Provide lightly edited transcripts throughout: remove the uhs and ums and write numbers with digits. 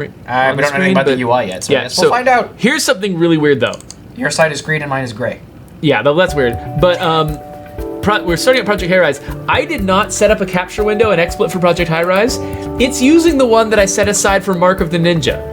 We don't know anything about the UI yet, so I guess we'll find out. Here's something really weird, though. Your side is green and mine is gray. Yeah, that's weird. But we're starting at Project Highrise. I did not set up a capture window in XSplit for Project Highrise. It's using the one that I set aside for Mark of the Ninja.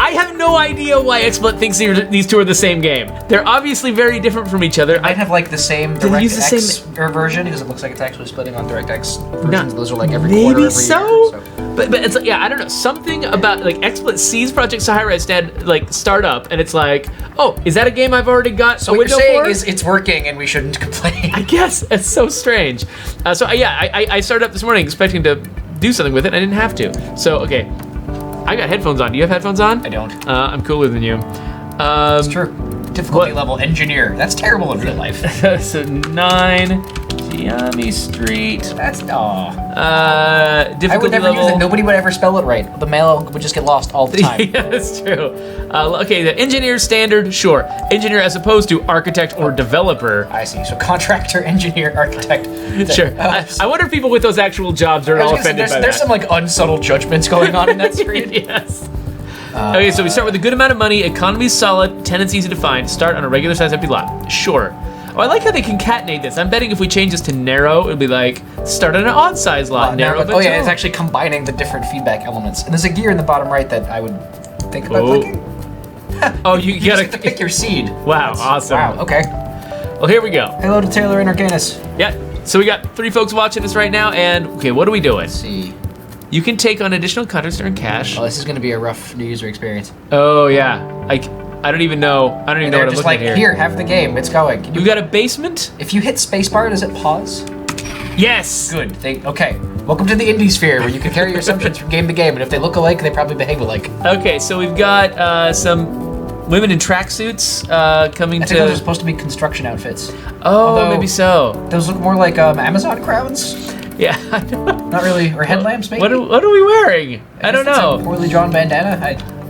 I have no idea why XSplit thinks these two are the same game. They're obviously very different from each other. I have like the same DirectX version because it looks like it's actually splitting on DirectX versions. Those are like every quarter, every year. So. But it's like, yeah, I don't know. Something about like XSplit sees Project Highrise start up, and it's like, oh, is that a game I've already got? So what you're saying is it's working, and we shouldn't complain. I guess it's so strange. I started up this morning expecting to do something with it, and I didn't have to. So okay. I got headphones on. Do you have headphones on? I don't. I'm cooler than you. It's true. Difficulty level engineer. That's terrible in real life. So 9 Giaime Street. That's difficulty I would never use it. Nobody would ever spell it right. The mail would just get lost all the time. Yeah, that's true. Okay, the engineer standard, sure. Engineer as opposed to architect or developer. I see. So contractor, engineer, architect. Sure. I wonder if people with those actual jobs are all offended by that. There's some like unsubtle judgments going on in that screen. Yes. Okay, so we start with a good amount of money, economy's solid, tenants easy to find, start on a regular size empty lot. Sure. Oh, I like how they concatenate this. I'm betting if we change this to narrow, it'll be like, start on an odd size lot, narrow. Oh yeah, it's actually combining the different feedback elements. And there's a gear in the bottom right that I would think about clicking. Oh, you gotta get to pick your seed. Wow, awesome. Wow, okay. Well, here we go. Hello to Taylor and Arcanus. Yeah, so we got 3 folks watching us right now, and okay, what are we doing? Let's see. You can take on additional contracts to earn cash. Oh, this is gonna be a rough new user experience. Oh yeah, I don't even know. I don't even know what I'm looking at here. Here, have the game. It's going. You got a basement? If you hit spacebar, does it pause? Yes. Good. Okay. Welcome to the indie sphere, where you can carry your assumptions from game to game, and if they look alike, they probably behave alike. Okay, so we've got some women in tracksuits coming I think those are supposed to be construction outfits. Oh, although, maybe so. Those look more like Amazon crowns. Yeah. Not really, or headlamps maybe. What are we wearing? I don't know. It's a poorly drawn bandana.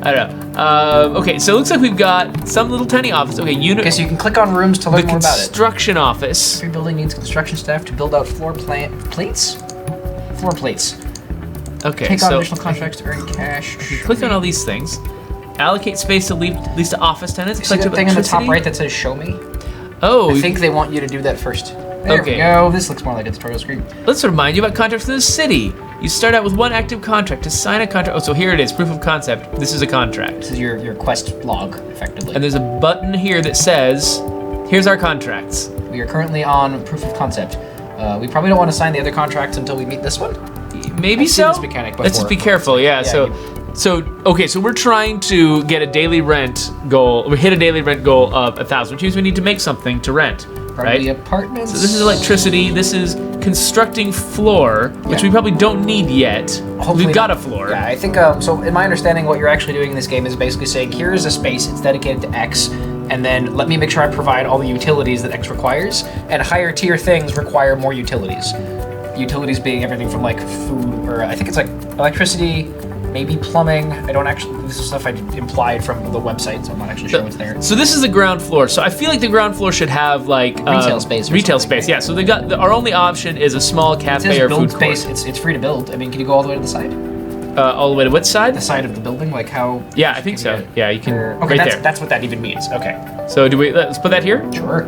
I don't know. Okay, so it looks like we've got some little tiny office. Okay, Okay, so you can click on rooms to learn more about it. Construction office. Every building needs construction staff to build out floor plates. Floor plates. Okay, take on additional contracts to earn cash. Click on all these things. Allocate space to lease to office tenants. See that thing in the top right that says "Show me"? Oh. I think they want you to do that first. There we go. This looks more like a tutorial screen. Let's remind you about contracts in the city. You start out with 1 active contract. To sign a contract. Oh, so here it is. Proof of concept. This is a contract. This is your quest log, effectively. And there's a button here that says, "Here's our contracts." We are currently on proof of concept. We probably don't want to sign the other contracts until we meet this one. Maybe so. This mechanic before. Let's just be careful. Yeah. So we're trying to get a daily rent goal. We hit a daily rent goal of 1,000, which means we need to make something to rent. Probably right? Apartments. So this is electricity. This is constructing floor, which we probably don't need yet. Hopefully we've got a floor. Yeah, I think, so in my understanding, what you're actually doing in this game is basically saying, here is a space, it's dedicated to X, and then let me make sure I provide all the utilities that X requires, and higher tier things require more utilities. Utilities being everything from like food, or I think it's like electricity, maybe plumbing. I don't actually, this is stuff I implied from the website, so I'm not actually sure what's there. So this is the ground floor. So I feel like the ground floor should have like retail space. Yeah. So they got our only option is a small cafe or food space. court. It's free to build. I mean, can you go all the way to the side? All the way to what side? The side of the building, like how? Yeah, I think so. Yeah, you can. Okay, right there. That's what that even means. Okay. So let's put that here. Sure.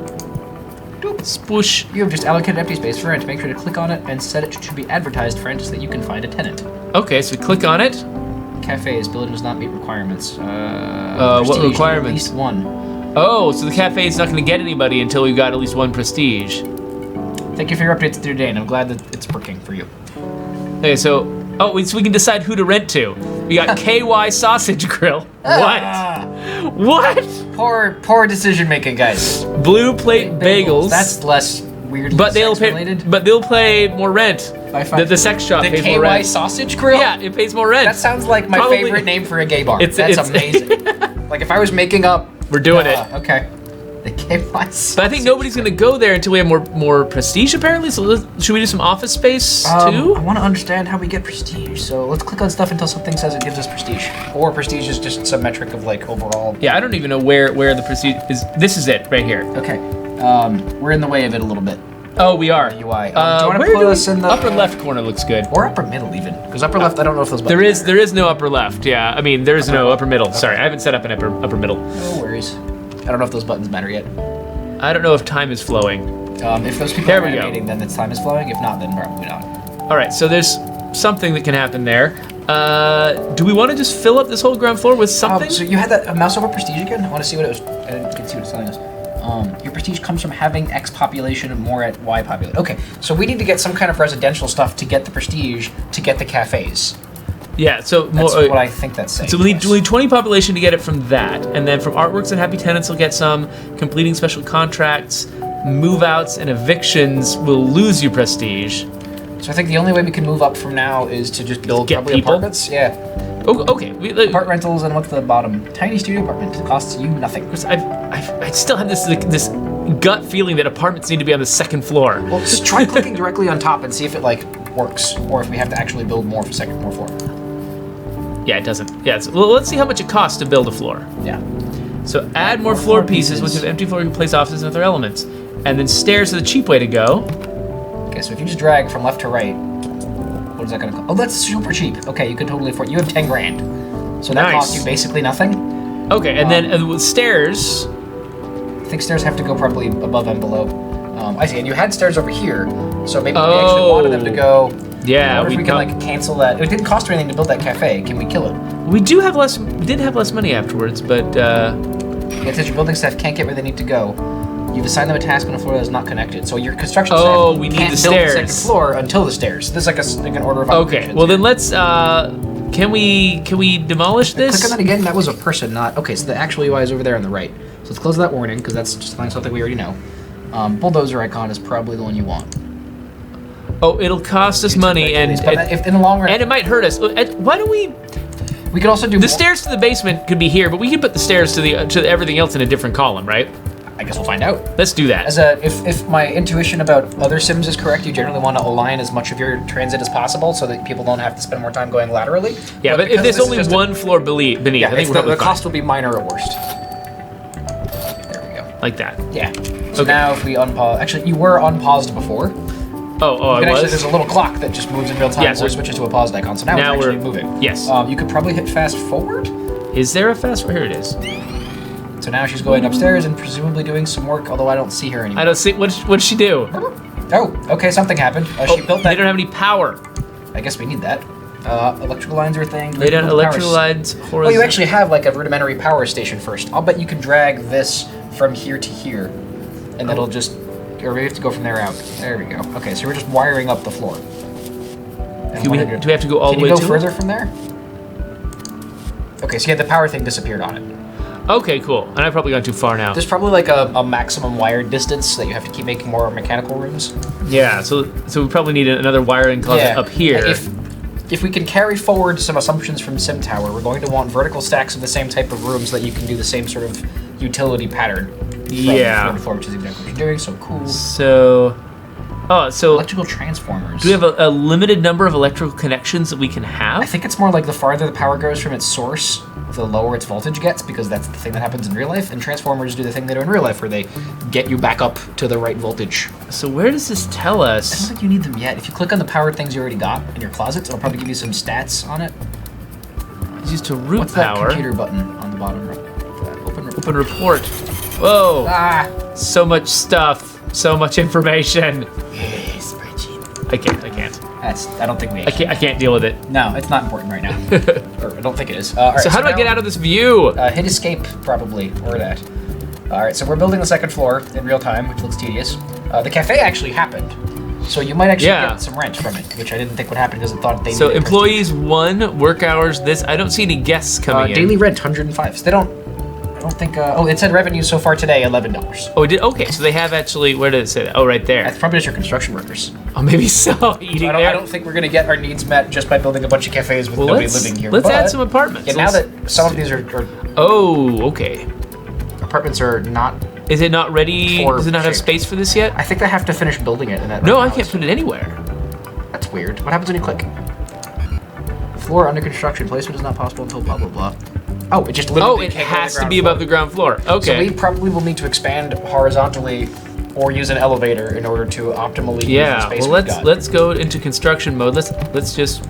Spoosh. You have just allocated empty space for rent. Make sure to click on it and set it to be advertised for rent so that you can find a tenant. Okay, so we click on it. Cafe's building does not meet requirements. What requirements? At least 1. Oh, so the cafe is not going to get anybody until we've got at least 1 prestige. Thank you for your updates through the day, and I'm glad that it's working for you. Okay, so we can decide who to rent to. We got KY Sausage Grill. What? Poor decision making, guys. Blue Plate Bagels. That's less weird. But they'll pay more rent. The sex shop pays more rent. The KY Sausage Grill? Yeah, it pays more rent. That sounds like my favorite name for a gay bar. That's amazing. Like if I was making up. We're doing it. Okay. The KY Sausage. But I think nobody's gonna go there until we have more prestige apparently. So should we do some office space too? I want to understand how we get prestige. So let's click on stuff until something says it gives us prestige. Or prestige is just some metric of like overall. Yeah, I don't even know where the prestige is. This is it right here. Okay. We're in the way of it a little bit. Oh, we are. UI. Do you want to where put us in the upper left corner? Looks good. or upper middle even? Because upper left, I don't know if those buttons. There is no upper left. Yeah, I mean there is no upper middle. Sorry, I haven't set up an upper middle. No worries. I don't know if those buttons matter yet. I don't know if time is flowing. If those people are animating, then its time is flowing. If not, then probably not. All right, so there's something that can happen there. Do we want to just fill up this whole ground floor with something? So you had that mouse over prestige again? I want to see what it was. I didn't see what it's telling us. Your prestige comes from having X population and more at Y population. Okay, so we need to get some kind of residential stuff to get the prestige to get the cafes. Yeah, so That's what I think that's saying. So we need 20 population to get it from that, and then from artworks and happy tenants we'll get some. Completing special contracts, move-outs, and evictions will lose you prestige. So I think the only way we can move up from now is to just build Get probably people? apartments. Yeah. Oh, okay. Apart rentals and what's the bottom? Tiny studio apartment. It costs you nothing. I still have this gut feeling that apartments need to be on the second floor. Well, just try clicking directly on top and see if it like works, or if we have to actually build more floor. Yeah, it doesn't. Yeah, well, let's see how much it costs to build a floor. Yeah. So add more floor pieces, which have empty floor, you can place offices and other elements. And then stairs are the cheap way to go. Okay, so if you just drag from left to right, what is that gonna cost? Oh, that's super cheap. Okay, you could totally afford. You have 10 grand, so that costs you basically nothing. Okay, and then with stairs, I think stairs have to go probably above and below. I see, and you had stairs over here, so maybe we actually wanted them to go. Yeah, I wonder if we can like cancel that. It didn't cost anything to build that cafe. Can we kill it? We did have less money afterwards, but It says your building staff can't get where they need to go. You've assigned them a task on a floor that is not connected. So your construction staff we need can't the build stairs. the second floor until the stairs. This is like an order of operations. Okay, well then let's. Can we demolish this? Click on that again. That was a person, not okay. So the actual UI is over there on the right. So let's close that warning because that's just something we already know. Bulldozer icon is probably the one you want. Oh, it'll cost us money, and if in the long run, and it might hurt us. Why don't we? We could also do the stairs to the basement could be here, but we could put the stairs to everything else in a different column, right? I guess we'll find out. Let's do that. If my intuition about other Sims is correct, you generally want to align as much of your transit as possible so that people don't have to spend more time going laterally. Yeah, but if there's only one floor beneath, I think the cost will be minor at worst. There we go. Like that. Yeah. So now if we unpause, actually you were unpaused before. Oh, I was? Actually, there's a little clock that just moves in real time or switches to a paused icon. So now we're actually moving. Yes. You could probably hit fast forward. Is there a fast forward? Here it is. So now she's going upstairs and presumably doing some work, although I don't see her anymore. I don't see. What did she do? Oh, okay, something happened. She built that. They don't have any power. I guess we need that. Electrical lines are a thing. They don't electrical lines. Oh, you actually have like a rudimentary power station first. I'll bet you can drag this from here to here, and it'll just. Or we have to go from there out. There we go. Okay, so we're just wiring up the floor. Do we have to go all the way to it? Can you go further from there? Okay, so yeah, the power thing disappeared on it. Okay, cool. And I've probably gone too far now. There's probably like a maximum wired distance that you have to keep making more mechanical rooms. Yeah, so we probably need another wiring closet up here. If we can carry forward some assumptions from Sim Tower, we're going to want vertical stacks of the same type of rooms so that you can do the same sort of utility pattern. Yeah. Floor, which is exactly what you're doing, so cool. So electrical transformers. Do we have a limited number of electrical connections that we can have? I think it's more like the farther the power goes from its source, the lower its voltage gets, because that's the thing that happens in real life, and transformers do the thing they do in real life, where they get you back up to the right voltage. So where does this tell us? I don't think you need them yet. If you click on the powered things you already got in your closets, it'll probably give you some stats on it. It's used to root What's power. That computer button on the bottom? Open report. Whoa. Ah. So much stuff. So much information. Yes, spreadsheet. I can't. I don't think we. I can't deal with it. No, it's not important right now. Or I don't think it is. All right, so how do I get out of this view? Hit escape probably, or that. All right, so we're building the second floor in real time, which looks tedious. The cafe actually happened, so you might actually get some rent from it, which I didn't think would happen because I thought they. So employees 1, work hours this. I don't see any guests coming in. Daily rent 105. So they don't. I don't think. It said revenue so far today $11. Oh, it did. Okay, so they have actually. Where did it say that? Oh, right there. That's probably just your construction workers. Oh, maybe so. Eating there. I don't think we're gonna get our needs met just by building a bunch of cafes with nobody living here. Let's add some apartments. Yeah, now that some of these are. Oh, okay. Apartments are not. Is it not ready? Does it not have space for this yet? I think they have to finish building it. No, I can't put it anywhere. That's weird. What happens when you click? Floor under construction. Placement is not possible until blah blah blah. Oh, it just literally. Oh, it has to be above the ground floor. Okay. So we probably will need to expand horizontally or use an elevator in order to optimally use the space well, we've got. let's go into construction mode. Let's just. I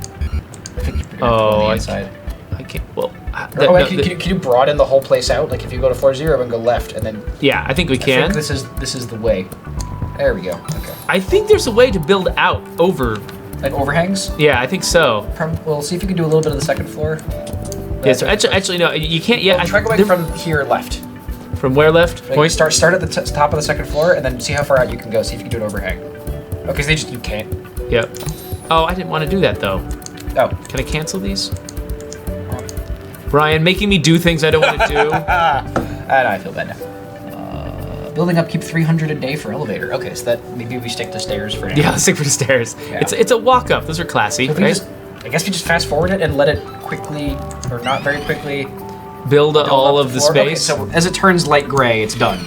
think you're gonna Oh, go on the inside. I can't. Well, Can you broaden the whole place out? Like if you go to floor 0 and go left, and then. yeah, I think we I can. think this is the way. There we go. Okay. I think there's a way to build out over. Like overhangs. Yeah, I think so. Well, see if you can do a little bit of the second floor. Yeah, so actually no, you can't yet. Well, try going from here left. From where left? Like Point. start at the top of the second floor, and then see how far out you can go. See if you can do an overhang. Okay, so you can't. Yep. Oh, I didn't want to do that though. Oh. Can I cancel these? Brian, making me do things I don't want to do. And I feel bad now. Building upkeep 300 a day for elevator. Okay, so that maybe we stick to stairs for now. Yeah, let's stick for the stairs. Yeah. It's a walk up. Those are classy, So if right? I guess we just fast forward it and let it quickly, or not very quickly, Build build all up of the floor. Okay, space. so as it turns light gray, it's done.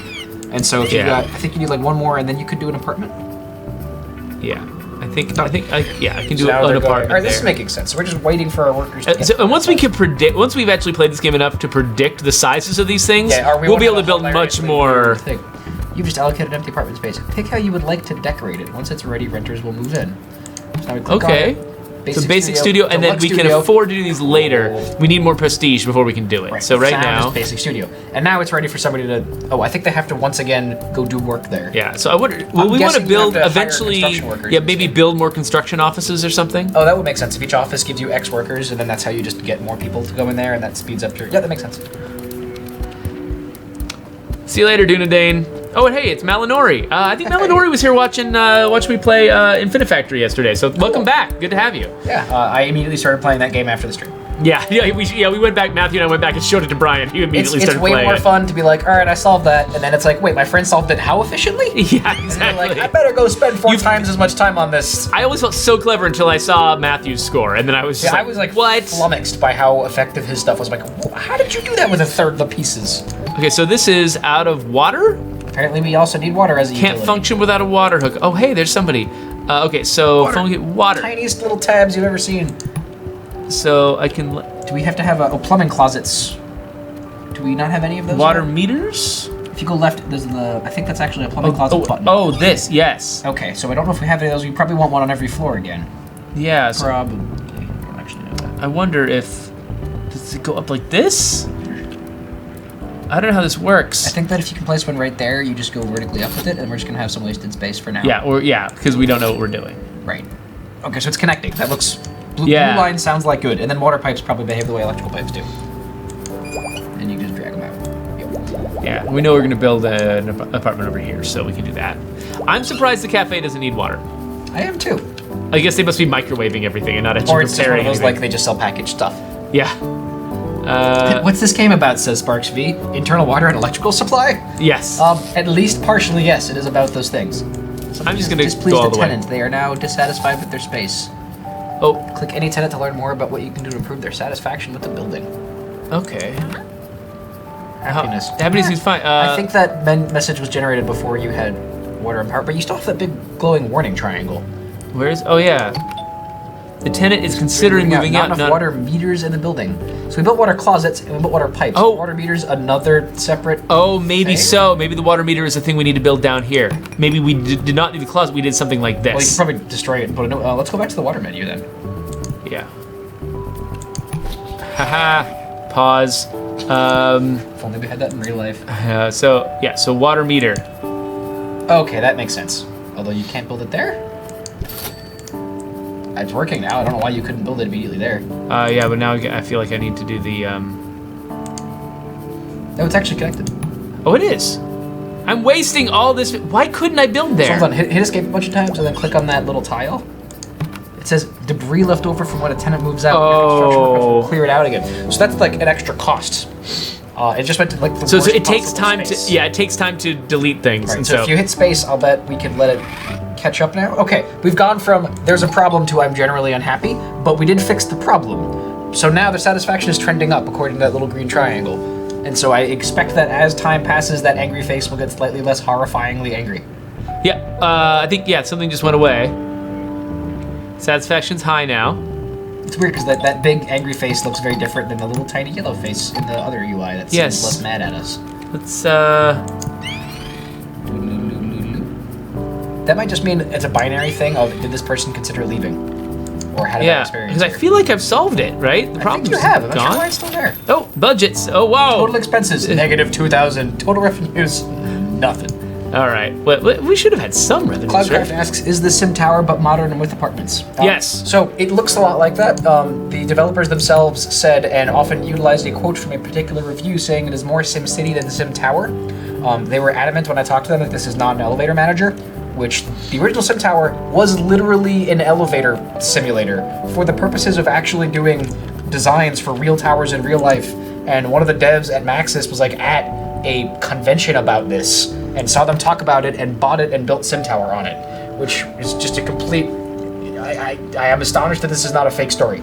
And so if you Yeah. got, I think you need like one more, and then you could do an apartment. Yeah, I can do So now an they're going- apartment All right, this is there. making sense. So we're just waiting for our workers to get And once we can predict, once we've actually played this game enough to predict the sizes of these things, we'll be able to build much more. You've just allocated empty apartment space. Pick how you would like to decorate it. Once it's ready, renters will move in. So now we click on Okay. it. So basic studio, and then deluxe we can studio. afford to do these later. We need more prestige before we can do it. Right. So right now, now, just basic studio, and now it's ready for somebody to. Oh, I think they have to once again go do work there. yeah. So I wonder, well, I'm we want to guessing you have build to hire eventually. construction workers Yeah, and maybe stuff. build more construction offices or something. Oh, that would make sense. If each office gives you X workers, and then that's how you just get more people to go in there, and that speeds up your. Yeah, that makes sense. See you later, Dunedane. Oh, and hey, it's Malinori. I think Malinori was here watching me play Infinite Factory yesterday. So welcome back. Good to have you. Yeah, I immediately started playing that game after the stream. Yeah, we went back. Matthew and I went back and showed it to Brian. He immediately It's started way playing more it. fun to be like, all right, I solved that, and then it's like, wait, my friend solved it how efficiently? Yeah, And exactly. you're like, I better go spend 4 times as much time on this. I always felt so clever until I saw Matthew's score, and then I was just Yeah, like, I was like what? flummoxed by how effective his stuff was. I'm like, how did you do that with a third of the pieces? Okay, so this is out of water? Apparently, we also need water as a Can't utility. function without a water hook. Oh, hey, there's somebody. Okay, so water. Tiniest little tabs you've ever seen. So I can Do we have to have plumbing closets? Do we not have any of those? water yet? meters. If you go left, there's I think that's actually a plumbing closet button. Oh, this, yes. Okay, so I don't know if we have any of those. We probably want one on every floor again. Yeah. So Probably. I don't actually know that. I wonder if does it go up like this? I don't know how this works. I think that if you can place one right there, you just go vertically up with it, and we're just gonna have some wasted space for now. Yeah, because we don't know what we're doing. Right. Okay, so it's connecting. That looks. Blue Yeah. line sounds like good, and then water pipes probably behave the way electrical pipes do. And you just drag them out. Yep. Yeah, we know we're gonna build an apartment over here, so we can do that. I'm surprised the cafe doesn't need water. I am too. I guess they must be microwaving everything and not actually Or it's just one preparing of those anything. like they just sell packaged stuff. Yeah. What's this game about? Says Sparks V. Internal water and electrical supply. Yes. At least partially, yes. It is about those things. I'm just gonna Displease go all the the way. tenant. They are now dissatisfied with their space. Oh, Click any tenant to learn more about what you can do to improve their satisfaction with the building. okay. Happiness. Happiness is fine. I think that message was generated before you had water and power, but you still have that big glowing warning triangle. Where's? Oh yeah. The tenant is considering moving not out. enough water meters in the building. So we built water closets and we built water pipes. Oh. Water meters, another separate. Oh, maybe thing? so. Maybe the water meter is the thing we need to build down here. Maybe we did not do the closet. We did something like Well, you this. can probably destroy it and put a new. Let's go back to the water menu then. Yeah. Haha. Pause. If only we had that in real life. So water meter. Okay, that makes sense. Although you can't build it there. It's working now. I don't know why you couldn't build it immediately there. Yeah, but now I feel like I need to do the. No, it's actually connected. Oh, it is. I'm wasting all this. Why couldn't I build there? So hold on, hit escape a bunch of times and then click on that little tile. It says debris left over from when a tenant moves out. Construction workers will clear it out again. So that's like an extra cost. It just went to like the So worst it takes possible time space. to. Yeah, it takes time to delete things. Right, And so if you hit space, I'll bet we can let it catch up now. Okay, we've gone from there's a problem to I'm generally unhappy, but we did fix the problem. So now the satisfaction is trending up according to that little green triangle. And so I expect that as time passes, that angry face will get slightly less horrifyingly angry. Yeah, I think something just went away. Satisfaction's high now. It's weird because that big angry face looks very different than the little tiny yellow face in the other UI that seems Yes. less mad at us. Let's That might just mean it's a binary thing of did this person consider leaving? Or had a bad experience? Because I feel like I've solved it, right? The I think you have. I'm not sure why it's still there. Oh, budgets. Oh, wow. Total expenses, negative 2,000. Total revenues, nothing. All right. Well, we should have had some revenue. Cloudcraft asks, is the Sim Tower but modern and with apartments? Yes. So it looks a lot like that. The developers themselves said and often utilized a quote from a particular review saying it is more Sim City than the Sim Tower. They were adamant when I talked to them that this is not an elevator manager, which the original Sim Tower was literally an elevator simulator for the purposes of actually doing designs for real towers in real life. And one of the devs at Maxis was like at a convention about this and saw them talk about it and bought it and built Sim Tower on it, which is just a complete... I am astonished that this is not a fake story.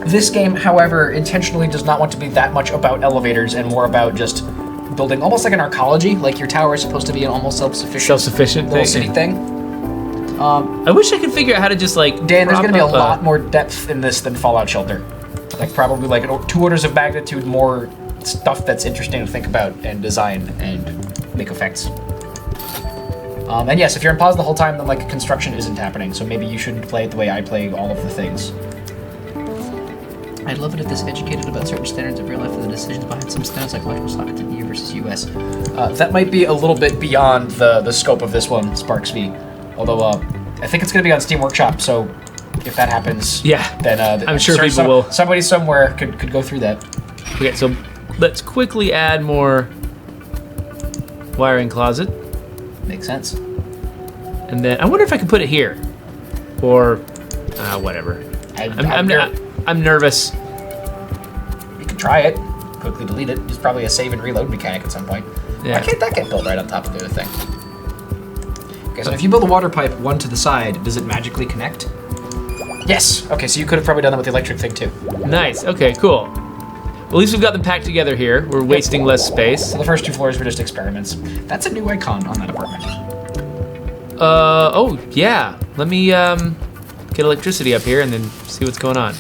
This game, however, intentionally does not want to be that much about elevators and more about just building almost like an arcology, like your tower is supposed to be an almost self-sufficient thing. little city thing. I wish I could figure out how to just like... Dan, there's going to be a lot more depth in this than Fallout Shelter. Like probably like 2 orders of magnitude more stuff that's interesting to think about and design and make effects. And yes, if you're in pause the whole time, then like construction isn't happening, so maybe you shouldn't play it the way I play all of the things. I'd love it if this educated about certain standards of real life and the decisions behind some standards like electrical sockets in EU versus US. That might be a little bit beyond the scope of this one, Sparks V. Although I think it's going to be on Steam Workshop, so if that happens, then I'm sure people will. Somebody somewhere could go through that. Okay, so let's quickly add more wiring closet. Makes sense. And then I wonder if I can put it here, or whatever. I'm nervous. You can try it. Quickly delete it. There's probably a save and reload mechanic at some point. Yeah. Why can't that get built right on top of the other thing? Okay, so if you build a water pipe one to the side, does it magically connect? Yes. Okay, so you could have probably done that with the electric thing too. Nice. Okay, cool. Well, at least we've got them packed together here. We're wasting less space. So the first 2 floors were just experiments. That's a new icon on that apartment. Oh, yeah. Let me get electricity up here and then see what's going on.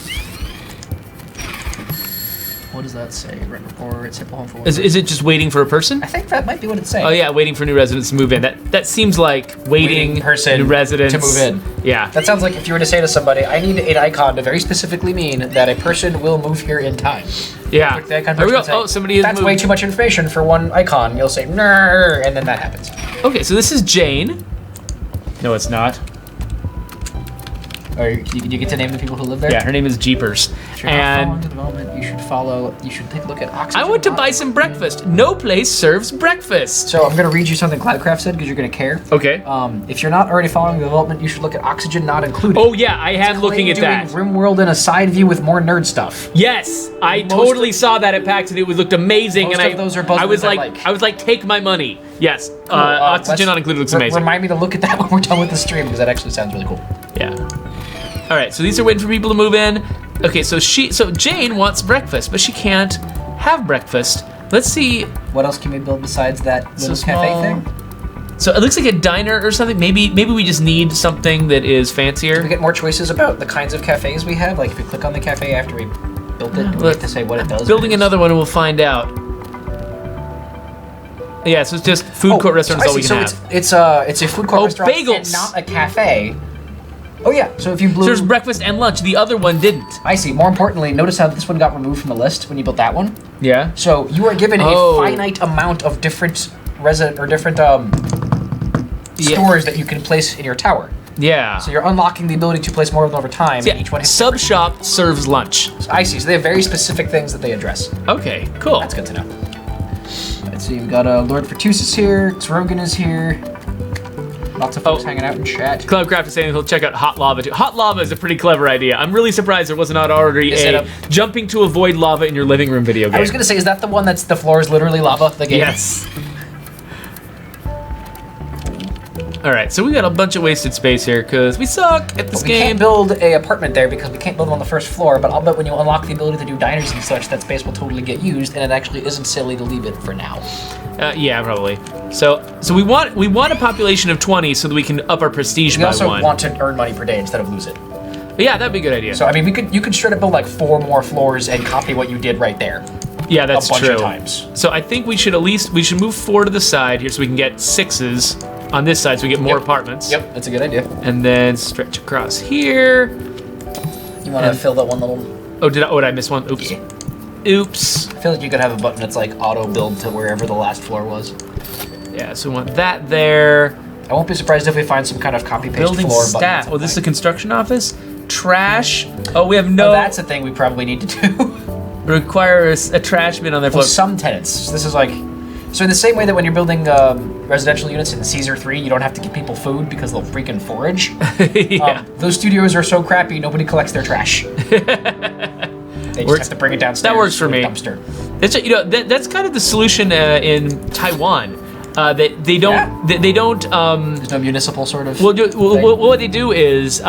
What does that say? Rent report, simple home for... Is it just waiting for a person? I think that might be what it's saying. Oh yeah, waiting for new residents to move in. That seems like waiting person new residents to move in. Yeah. That sounds like if you were to say to somebody, I need an icon to very specifically mean that a person will move here in time. Yeah. Like the icon Here we go. say, Oh, somebody has that's moved. way too much information for one icon. You'll say, "Nrr," and then that happens. Okay, so this is Jane. No, it's not. Or you get to name the people who live there? Yeah, her name is Jeepers. If you're not following the development, you should take a look at Oxygen. I want to buy some breakfast. No place serves breakfast. So I'm going to read you something Cloudcraft said because you're going to care. Okay. If you're not already following the development, you should look at Oxygen Not Included. Oh yeah, I am looking at that. RimWorld in a side view with more nerd stuff. Yes, I totally saw that at PAX and it looked amazing. Most and of those are buzzwords I was I like, like. I was like, take my money. Yes, Cool. Oxygen Not Included looks amazing. Remind me to look at that when we're done with the stream because that actually sounds really cool. Yeah. All right, so these are waiting for people to move in. Okay, so Jane wants breakfast, but she can't have breakfast. Let's see. What else can we build besides that little cafe thing? So it looks like a diner or something. Maybe we just need something that is fancier. We get more choices about the kinds of cafes we have. Like if you click on the cafe after we built it, we have to say what it does. Building another one and we'll find out. Yeah, so it's just food court restaurant is all we can have. It's a food court restaurant bagels. and not a cafe. Oh yeah, so if you blew... So there's breakfast and lunch. The other one didn't. I see. More importantly, notice how this one got removed from the list when you built that one? Yeah. So you are given a finite amount of different stores that you can place in your tower. Yeah. So you're unlocking the ability to place more of them over time. So yeah, and each one has Sub Shop serves lunch. I see. So they have very specific things that they address. Okay, cool. That's good to know. Let's see. We've got Lord Fortusis here. Xrogan is here. Lots of folks hanging out in chat. Cloudcraft is saying he'll check out Hot Lava too. Hot Lava is a pretty clever idea. I'm really surprised there was not already a jumping to avoid lava in your living room video game. I was gonna say, is that the one that's the floor is literally lava? The game. Yes. All right, so we got a bunch of wasted space here because we suck at this game. We can't build a apartment there because we can't build them on the first floor, but I'll bet when you unlock the ability to do diners and such, that space will totally get used, and it actually isn't silly to leave it for now. Yeah, probably. So we want a population of 20 so that we can up our prestige by 1. We also want to earn money per day instead of lose it. But yeah, that'd be a good idea. So I mean, you could straight up build like 4 more floors and copy what you did right there. Yeah, that's a bunch true. Of times. So I think we should move 4 to the side here so we can get 6s. on this side, so we get more Yep. apartments. Yep, that's a good idea. And then stretch across here. You want to fill that one little... Oh, did I miss one? Oops. Yeah. Oops. I feel like you could have a button that's like auto build to wherever the last floor was. Yeah, so we want that there. I won't be surprised if we find some kind of copy paste Building floor stat. button. Oh, this is a construction office? Trash. Oh, we have no... Oh, that's a thing we probably need to do. Require a trash bin on their Well, floor. some tenants. This is like... So in the same way that when you're building residential units in Caesar 3, you don't have to give people food because they'll freaking forage. Yeah. Those studios are so crappy, nobody collects their trash. They just have to bring it downstairs. That works for to a me. Dumpster. That's that's kind of the solution in Taiwan. That they don't they don't There's no municipal sort of. what they do is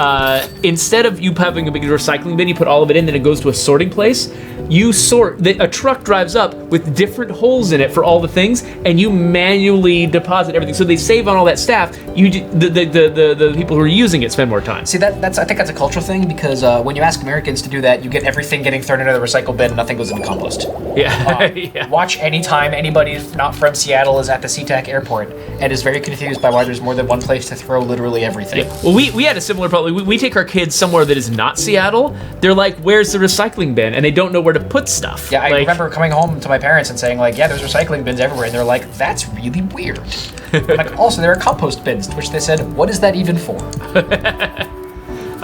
instead of you having a big recycling bin, you put all of it in, then it goes to a sorting place. You sort. A truck drives up with different holes in it for all the things, and you manually deposit everything. So they save on all that staff. The people who are using it spend more time. See, that's I think that's a cultural thing because when you ask Americans to do that, you get everything getting thrown into the recycle bin and nothing goes in the compost. Yeah. Yeah. Watch anytime anybody not from Seattle is at the SeaTac airport and is very confused by why there's more than one place to throw literally everything. Well, we had a similar problem. We take our kids somewhere that is not Seattle. They're like, "Where's the recycling bin?" And they don't know where to put stuff. Yeah, I Like, remember coming home to my parents and saying like, "Yeah, there's recycling bins everywhere," and they're like, "That's really weird." I'm like, also, there are compost bins, to which they said, "What is that even for?"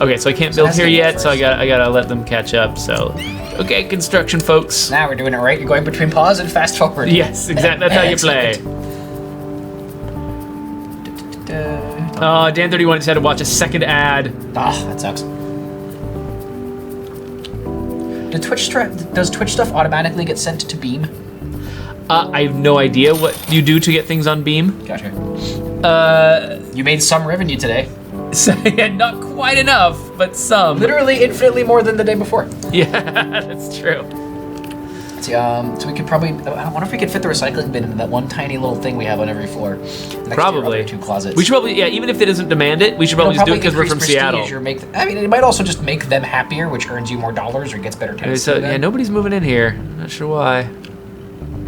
Okay, so I can't build that's here the yet, first. so I gotta let them catch up. So, okay, construction folks. Now we're doing it right. You're going between pause and fast forward. Yes, exactly. That's how you play. Dan 31 just had to watch a second ad. Ah, that sucks. Does Twitch stuff automatically get sent to Beam? I have no idea what you do to get things on Beam. Gotcha. You made some revenue today. So, yeah, not quite enough, but some. Literally infinitely more than the day before. Yeah, that's true. Let's see, so we could probably. I wonder if we could fit the recycling bin into that one tiny little thing we have on every floor. Next to your Probably. other two closets. We should probably, yeah, even if it doesn't demand it, we should probably It'll just do it because we're from increase prestige Seattle. Or I mean, it might also just make them happier, which earns you more dollars or gets better Okay, tenants. so, yeah, nobody's moving in here. Not sure why.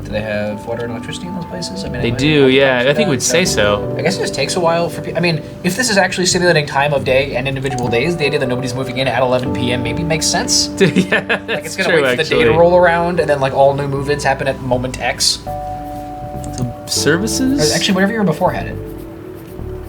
Do they have water and electricity in those places? I mean, They I do, yeah. I think that, we'd say so. I guess it just takes a while for people. I mean, if this is actually simulating time of day and individual days, the idea that nobody's moving in at 11 p.m. maybe makes sense. Yeah, Like that's it's gonna true, wait for the actually. day to roll around, and then like all new move-ins happen at moment X. Services? Or actually, whatever you were before had it.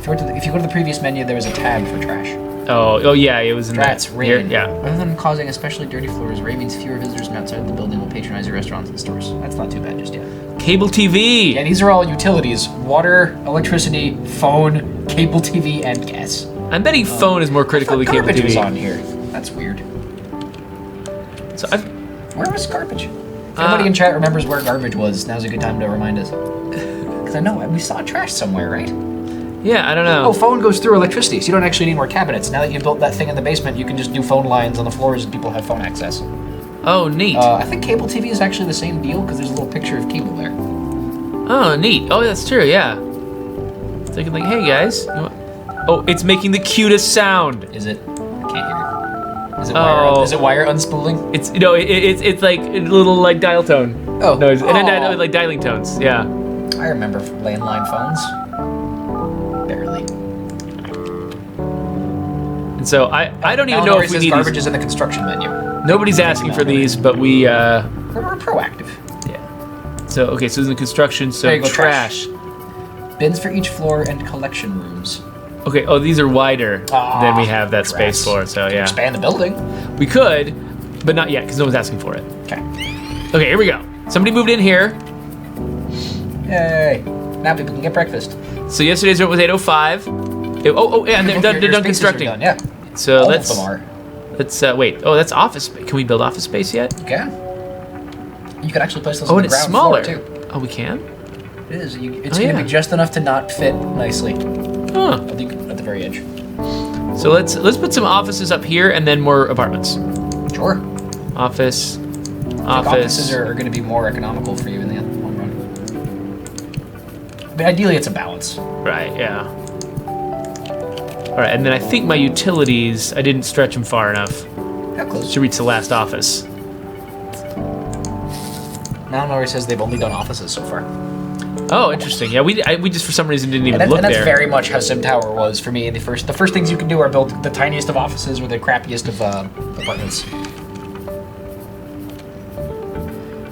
If you go to the previous menu, there was a tab for trash. Oh yeah, it was in That's that. rain. Yeah. Rather than causing especially dirty floors, rain means fewer visitors from outside the building will patronize your restaurants and stores. That's not too bad just yet. Cable TV. Yeah, these are all utilities: water, electricity, phone, cable TV, and gas. I'm betting phone is more critical than cable Garbage was TV. on here. That's weird. So I've, Where was garbage? If anybody in chat remembers where garbage was, now's a good time to remind us. Because I know we saw trash somewhere, right? yeah, I don't know. Oh, phone goes through electricity, so you don't actually need more cabinets. Now that you've built that thing in the basement, you can just do phone lines on the floors and people have phone access. Oh, neat. I think cable TV is actually the same deal because there's a little picture of cable there. Oh, neat. Oh, that's true. Yeah. Thinking like, hey guys. Oh, it's making the cutest sound. Is it? I can't hear it. Oh. Is it wire unspooling? It's it's like a little like dial tone. Oh. noise, and then Aw. like dialing tones. Yeah. I remember landline phones. Barely. And so I don't even know if we need garbage these. is in the construction menu. Nobody's asking for these, but we We're proactive. yeah. So okay, so in the construction, so There you go, trash. Bins for each floor and collection rooms. Okay. Oh, these are wider than we have that Grass. space for. So yeah, Expand the building. we could, but not yet because no one's asking for it. Okay. Okay, here we go. Somebody moved in here. Yay. Now people can get breakfast. So yesterday's rent was 805. Yeah, and they're done, Your they're done spaces constructing. are done, yeah. So All let's of them are. wait. Oh, that's office. Can we build office space yet? You can. You can actually place those Oh, on and the it's ground smaller. floor too. Oh, we can. It is. It's Oh, going to yeah. be just enough to not fit nicely Huh. at the very edge. So let's put some offices up here and then more apartments. Sure. Office. Offices are going to be more economical for you in the long run. But ideally, it's a balance. Right. Yeah. All right, and then I think my utilities. I didn't stretch them far enough How close? to reach the last office. Now Nori says they've only done offices so far. Oh, interesting. Yeah, we just for some reason didn't even And look that's there. very much how Sim Tower was for me. The first things you can do are build the tiniest of offices or the crappiest of apartments.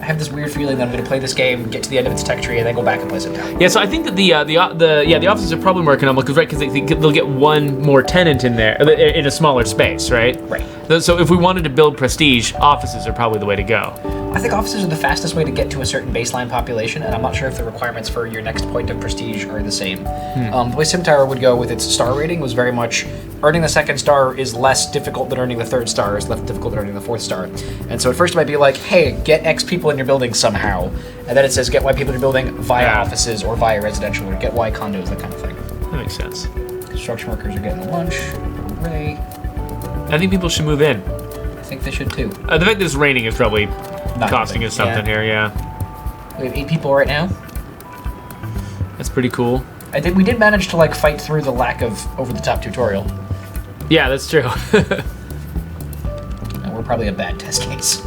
I have this weird feeling that I'm going to play this game, get to the end of its tech tree, and then go back and play Sim Tower. Yeah, so I think that the offices are probably more economical, because they'll get one more tenant in there in a smaller space, right? Right. So if we wanted to build prestige, offices are probably the way to go. I think offices are the fastest way to get to a certain baseline population, and I'm not sure if the requirements for your next point of prestige are the same. The way Sim Tower would go with its star rating was very much earning the second star is less difficult than earning the third star, is less difficult than earning the fourth star. And so at first it might be like, hey, get X people in your building somehow. And then it says get Y people in your building via offices or via residential, or get Y condos, that kind of thing. That makes sense. Construction workers are getting lunch. Hooray. I think people should move in. I think they should too. The fact that it's raining is probably Not costing good. us something here, yeah. We have 8 people right now. That's pretty cool. I think we did manage to like fight through the lack of over-the-top tutorial. Yeah, that's true. And we're probably a bad test case.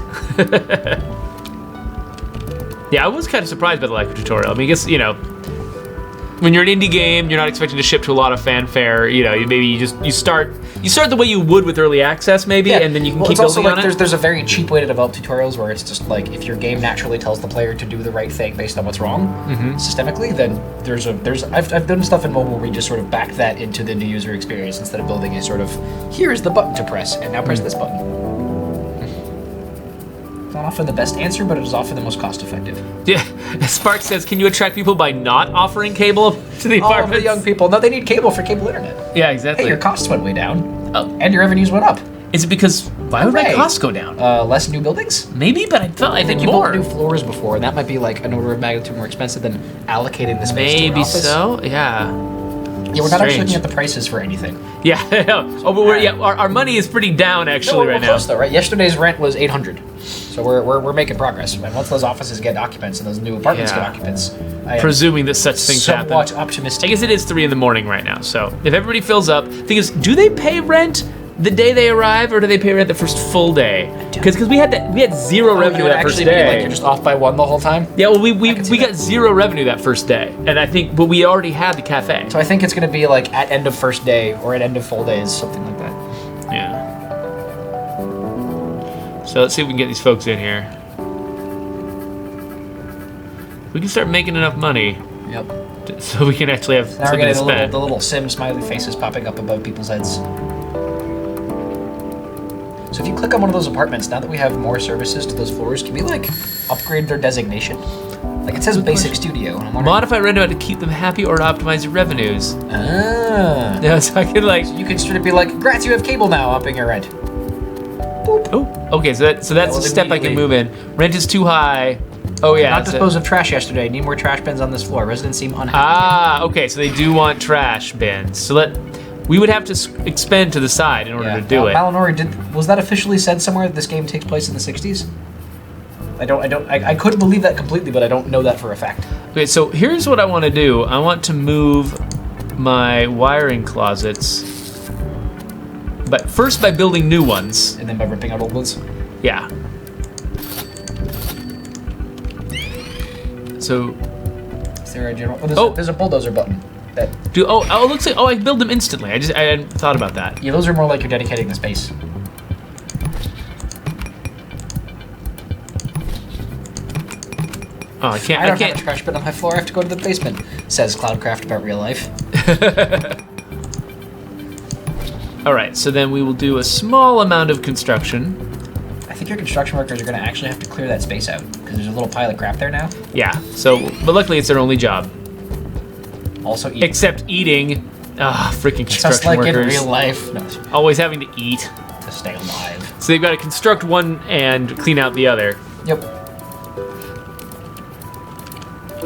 Yeah, I was kind of surprised by the lack of tutorial. I mean, I guess, you know, when you're an indie game, you're not expecting to ship to a lot of fanfare. You know, you start the way you would with early access, maybe, and then you can keep building on it. There's a very cheap way to develop tutorials where it's just like if your game naturally tells the player to do the right thing based on what's wrong systemically, then I've done stuff in mobile where we just sort of back that into the new user experience instead of building a sort of here's the button to press and now press this button. Not often the best answer, but it is often the most cost-effective. Yeah, Spark says, can you attract people by not offering cable to the All of apartments? the young people, no, they need cable for cable internet. Yeah, exactly. Hey, your costs went way down, Oh. and your revenues went up. Is it because, why would my Hooray. costs go down? Less new buildings? Maybe, but I think You more. built new floors before, and that might be like an order of magnitude more expensive than allocating the space to an Maybe office. so, yeah. Yeah, we're not actually Strange. looking at the prices for anything. Yeah, I know. Oh, but our money is pretty down actually we're right now. close though, right? Yesterday's rent was $800, so we're making progress. And once those offices get occupants and those new apartments get occupants, I am Presuming that such things happen. somewhat I optimistic. guess it is 3 a.m. right now, so if everybody fills up, the thing is, do they pay rent the day they arrive, or do they pay rent the first full day? Because we had zero revenue would that first actually be day. like you're just off by one the whole time. Yeah, well, we can see got that. zero revenue that first day, and I think, but we already had the cafe. So I think it's going to be like at end of first day or at end of full days, something like that. Yeah. So let's see if we can get these folks in here. We can start making enough money Yep. so we can actually have Now we're something to getting spend. the little sim smiley faces popping up above people's heads. So if you click on one of those apartments, now that we have more services to those floors, can we like upgrade their designation? Like it says basic studio, and I'm wondering. Modify rent to keep them happy or to optimize your revenues. Ah. Yeah, so I can like. You could sort of be like, "Grats, you have cable now, upping your rent." Oh, okay. So that's a will step I can immediately- move in. Rent is too high. Oh yeah. Not that's dispose of trash yesterday. Need more trash bins on this floor. Residents seem unhappy. Ah, okay. So they do want trash bins. So we would have to expend to the side in order to do it. Malinori, was that officially said somewhere that this game takes place in the 60s? I couldn't believe that completely, but I don't know that for a fact. Okay, so here's what I want to do. I want to move my wiring closets, but first by building new ones. And then by ripping out old ones. Yeah. So, Is there a general? There's a bulldozer button. That it looks like I can build them instantly. I hadn't thought about that. yeah, those are more like you're dedicating the space. Oh, I can't. I don't have a trash bin on my floor. I have to go to the basement. Says Cloudcraft about real life. All right, so then we will do a small amount of construction. I think your construction workers are going to actually have to clear that space out because there's a little pile of crap there now. Yeah. So, but luckily it's their only job. Also eat. Except eating. Freaking construction Just like workers. in real life. No, Always having to eat. to stay alive. So they've got to construct one and clean out the other. Yep.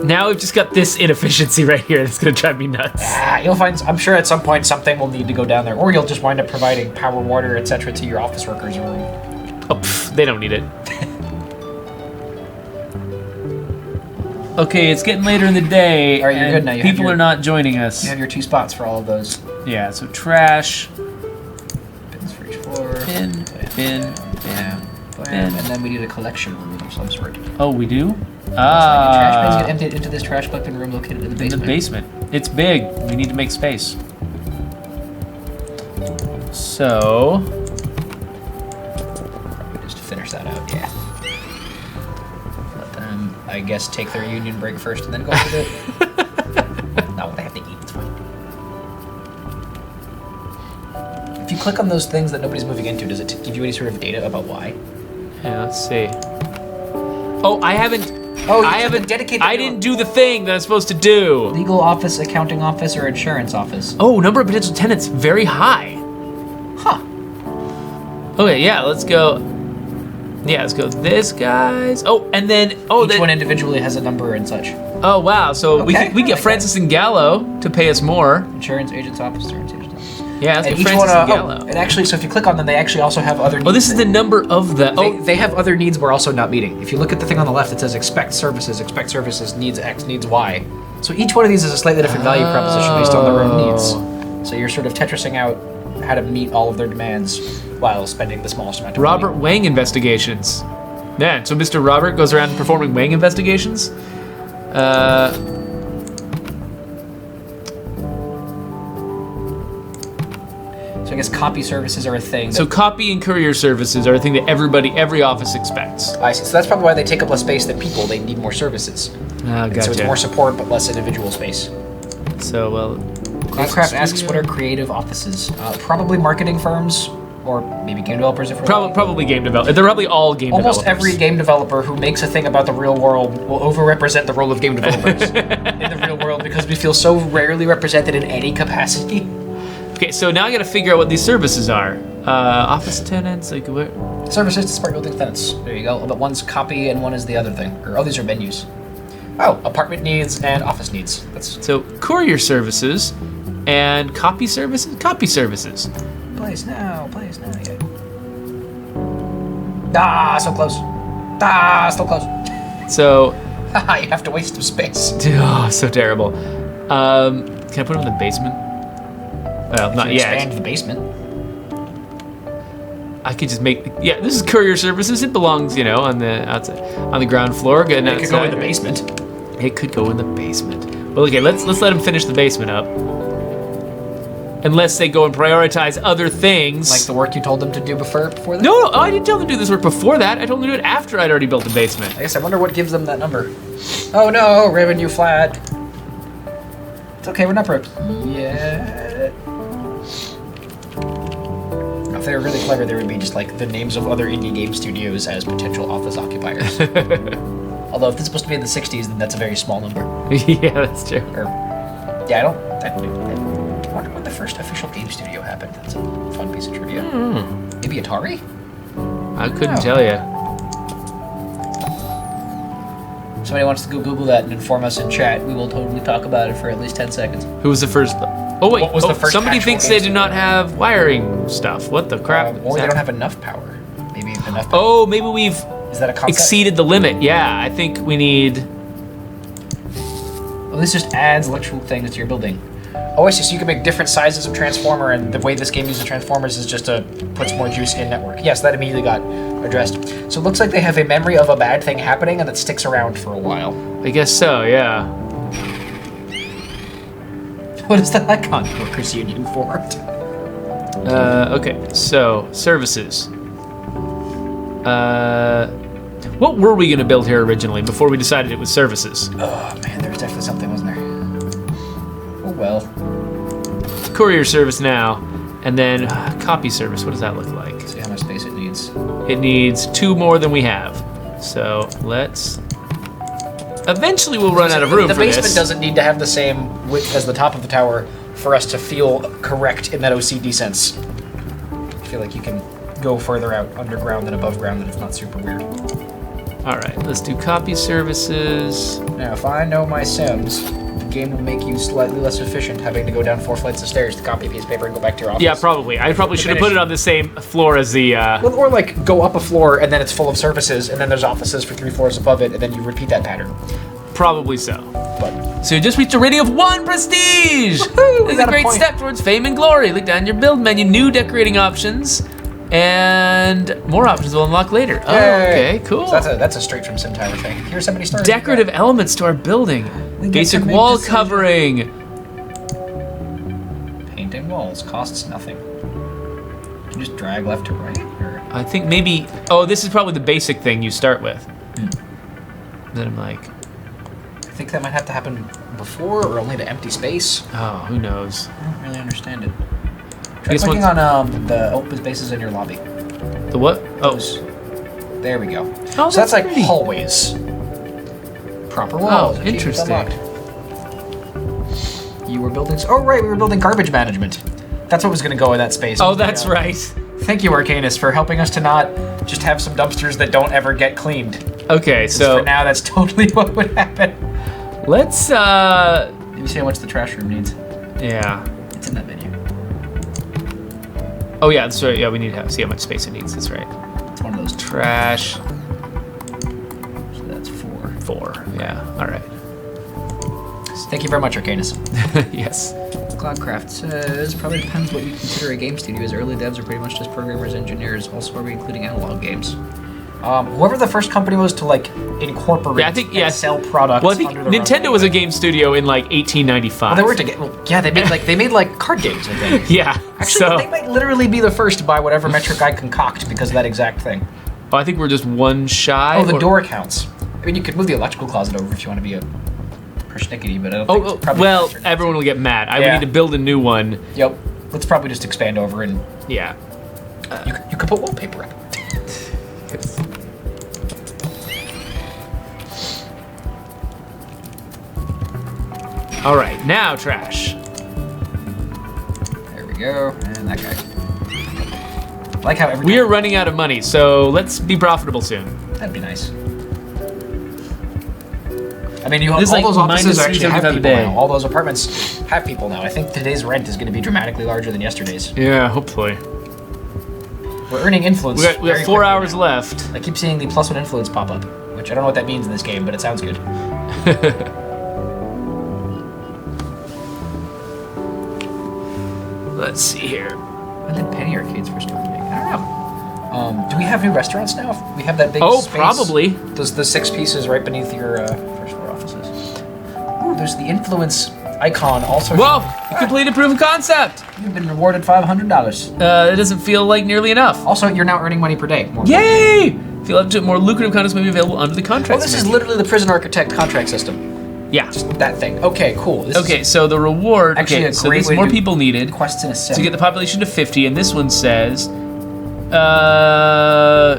Now we've just got this inefficiency right here that's going to drive me nuts. You'll find. I'm sure at some point something will need to go down there, or you'll just wind up providing power, water, etc. to your office workers' room. Oh, they don't need it. Okay, it's getting later in the day. All right, you're and good now. You have people your- are not joining us. You have your 2 spots for all of those. Yeah, so trash, Bins for each floor. bin, Blam, bin. and then we need a collection room of some sort. Oh, we do? Trash bins get emptied into this trash collecting room located in the basement. In the basement. It's big. We need to make space. So... Just to finish that out, yeah. Let them, I guess, take their union break first and then go with it. No, they have to eat. It's fine. If you click on those things that nobody's moving into, does it give you any sort of data about why? Yeah, let's see. Oh, I haven't... Oh, I haven't dedicated. I didn't do the thing that I'm supposed to do. Legal office, accounting office, or insurance office. Oh, number of potential tenants very high. Huh. Okay, yeah, let's go. Yeah, let's go this, guys. Oh, and then each one individually has a number and such. Oh wow, so we get Francis and Gallo to pay us more. Insurance agent's office, insurance agent's office. Yeah, let's and get Francis and Gallo. And actually, so if you click on them, they actually also have other needs. Oh, this is the number of the... They have other needs we're also not meeting. If you look at the thing on the left, it says expect services, needs X, needs Y. So each one of these is a slightly different value proposition based on their own needs. So you're sort of Tetrising out how to meet all of their demands while spending the smallest amount of money. Robert Wang investigations. Yeah, so Mr. Robert goes around performing Wang investigations. So I guess copy services are a thing. So copy and courier services are a thing that every office expects. I see. So that's probably why they take up less space than people. They need more services. Gotcha. So it's more support but less individual space. So, well... Cloudcraft asks, what are creative offices? Probably marketing firms, or maybe game developers if we're Probably game developers. They're probably all game developers. Almost every game developer who makes a thing about the real world will overrepresent the role of game developers in the real world because we feel so rarely represented in any capacity. Okay, so now I gotta figure out what these services are. Office tenants, like where? Services to smart building tenants. There you go. But one's copy and one is the other thing. Or these are menus. Oh, apartment needs and office needs. That's so courier services and copy services. Copy services. Place now, yeah. Ah, so close. Ah, so close. So Haha, you have to waste some space. Oh, so terrible. Can I put them in the basement? Well, not yet. Expand the basement. I could just make. Yeah, this is courier services. It belongs, on the outside, on the ground floor. Good. It could go in the basement. It could go in the basement. Well, okay. Let's let them finish the basement up. Unless they go and prioritize other things. Like the work you told them to do before that? No, I didn't tell them to do this work before that. I told them to do it after I'd already built the basement. I guess I wonder what gives them that number. Oh no, revenue flat. It's okay, we're not broke yet. If they were really clever, there would be just like the names of other indie game studios as potential office occupiers. Although if this is supposed to be in the 60s, then that's a very small number. Yeah, that's true. I wonder when the first official game studio happened. That's a fun piece of trivia. Maybe Atari? I couldn't tell you. If somebody wants to go Google that and inform us in chat, we will totally talk about it for at least 10 seconds. Who was the first? Oh wait, what was the first somebody thinks they do not have wiring stuff. What the crap? Or they don't have enough power. Maybe enough power. Oh, maybe we've Is that a concept? exceeded the limit. Yeah, I think we need... Well, this just adds electrical things to your building. Oh, I see. So you can make different sizes of transformer, and the way this game uses transformers is just puts more juice in network. Yes, that immediately got addressed. So it looks like they have a memory of a bad thing happening, and it sticks around for a while. I guess so, yeah. What is that icon? Workers Union formed. Okay, so services. What were we gonna build here originally before we decided it was services? Oh man, there was definitely something, wasn't there? Oh well. Courier service now, and then copy service. What does that look like? Let's see how much space it needs. It needs 2 more than we have. So let's... Eventually we'll run out of room for this. The basement doesn't need to have the same width as the top of the tower for us to feel correct in that OCD sense. I feel like you can go further out underground than above ground and it's not super weird. Alright, let's do copy services. Now, if I know my Sims, the game will make you slightly less efficient having to go down 4 flights of stairs to copy a piece of paper and go back to your office. Yeah, probably. I probably should have put it on the same floor as the... Well, or like go up a floor and then it's full of services and then there's offices for 3 floors above it and then you repeat that pattern. Probably so. But So you just reached a rating of 1 prestige! Woohoo! This is a great step towards fame and glory. Look down your build menu, new decorating options. And more options will unlock later. Oh, Yay. okay, cool. So that's a straight from Sim Tower thing. Here's somebody started. Decorative elements to our building. We get Basic to make wall decisions. covering. Painting walls costs nothing. You just drag left to right, or I think maybe. Oh, this is probably the basic thing you start with. Then I'm like, I think that might have to happen before or only to empty space. oh, who knows? I don't really understand it. I Try guess clicking once- on the open spaces in your lobby. The what? Oh, There we go. Oh, So that's like pretty. hallways. Proper walls. Oh, Achievement interesting. unlocked. You were building. Oh right, we were building garbage management. That's what was going to go in that space. Oh, that's Yeah. right. Thank you, Arcanus, for helping us to not just have some dumpsters that don't ever get cleaned. Okay, 'Cause so for now, that's totally what would happen. let's. Let me see how much the trash room needs. Yeah. It's in that menu. Oh yeah, that's right. Yeah, we need to see how much space it needs. That's right. It's one of those. Trash. So that's 4. 4. Yeah. All right. Thank you very much, Arcanus. Yes. Cloudcraft says, probably depends what you consider a game studio, as early devs are pretty much just programmers, engineers. Also, are we including analog games? Whoever the first company was to like incorporate Yeah, I think and sell products. Well, I think under the Nintendo was a game. game studio in like 1895. Well, they were to get. Well, yeah, they made like card games. I think. Yeah. Actually, so, they might literally be the first to buy whatever metric I concoct because of that exact thing. oh, I think we're just one shy. Oh, the or- door counts. I mean, you could move the electrical closet over if you want to be a persnickety, but I don't think Oh, it's probably well, faster. everyone will get mad. I Yeah. would need to build a new one. Yep. Let's probably just expand over and Yeah. you could put wallpaper up. All right, now trash. There we go. And that guy. I like how every We are running out of money, so let's be profitable soon. That'd be nice. I mean, you all This is like those offices minus actually have 375 a people day. now. All those apartments have people now. I think today's rent is going to be dramatically larger than yesterday's. Yeah, hopefully. We're earning influence. We got very 4 quickly hours now. left. I keep seeing the +1 influence pop up, which I don't know what that means in this game, but it sounds good. Let's see here. When did Penny Arcades first start being? I don't know. Do we have new restaurants now? We have that big Oh, space. probably. Those the 6 pieces right beneath your first floor offices. Ooh, there's the influence icon also. Whoa! You completed proof of concept! You've been rewarded $500. It doesn't feel like nearly enough. Also, you're now earning money per day. More. Yay! Feel up to more lucrative contests may be available under the Oh, contract. this is literally the prison architect contract system. Yeah. That thing. Okay, cool. This Okay, so the reward. Actually, okay, a so great there's way to more do people needed quests in a sim. to get the population to 50, and this one says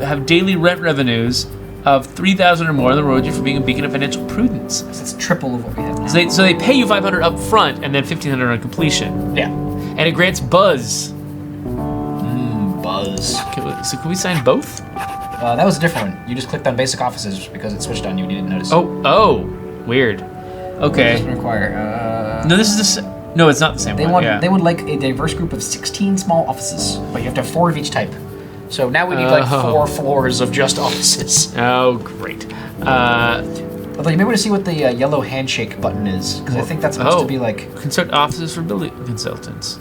have daily rent revenues of 3,000 or more. The reward you for being a beacon of financial prudence. That's triple of what we have now. So they pay you 500 up front and then 1,500 on completion, Yeah. and it grants buzz. Buzz. So can we sign both? That was a different one. You just clicked on basic offices because it switched on you and you didn't notice. Oh, weird. Okay. Doesn't require. No, this is the. No, it's not the same They one. want. Yeah. They would like a diverse group of 16 small offices, but you have to have 4 of each type. So now we need like 4 floors of just offices. Oh, great. Although you may want to see what the yellow handshake button is, because I think that's supposed to be like Construct offices for building consultants.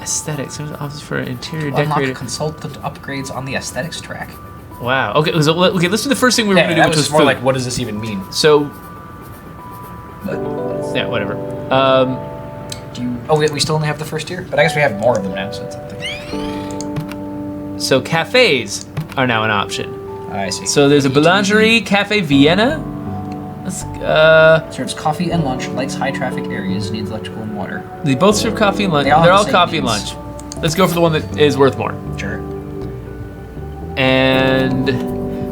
Aesthetics. There's offices for interior unlock decorator. consultant upgrades on the aesthetics track. Wow. Okay. So, okay. Let's do the first thing we were Yeah, going to that do, which was was more food. like, what does this even mean? So. But Yeah. Whatever. do you? Oh, we still only have the first tier, but I guess we have more of them now, so it's something. So cafes are now an option. I see. So there's a Boulangerie Cafe Vienna. Let's, Serves coffee and lunch, likes high traffic areas, needs electrical and water. they both serve coffee and lunch. They all They're have all the same coffee and needs. lunch. Let's go for the one that is worth more. Sure. And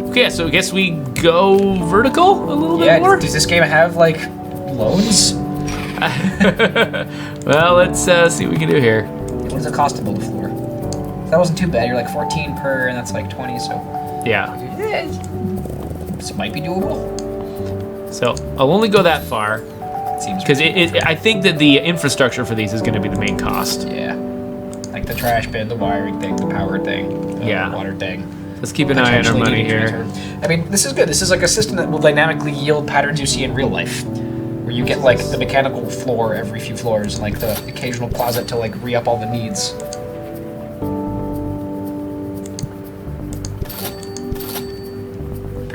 okay, so I guess we go vertical a little bit more. Does this game have like loans? Well, let's see what we can do here. What does it cost to build a floor? That wasn't too bad. You're like 14 per, and that's like 20, so Yeah. this might be doable. So I'll only go that far Seems because I think that the infrastructure for these is going to be the main cost. yeah, like the trash bin, the wiring thing, the power thing, the Yeah. water thing. Let's keep an eye on our Potentially money needing to here. return. I mean, this is good. This is like a system that will dynamically yield patterns you see in real life, where you get like the mechanical floor every few floors, and like the occasional closet to like re-up all the needs.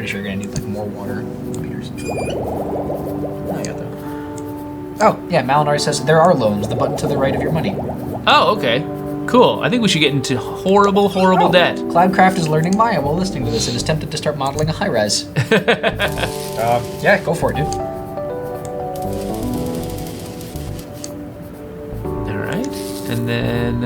sure you're gonna need like more water meters. Oh, I got that. Oh, yeah, Malinar says there are loans, the button to the right of your money. Oh, okay. Cool. I think we should get into horrible debt. Cloudcraft is learning Maya while listening to this and is tempted to start modeling a high-rise. Yeah, go for it, dude. Alright. And then...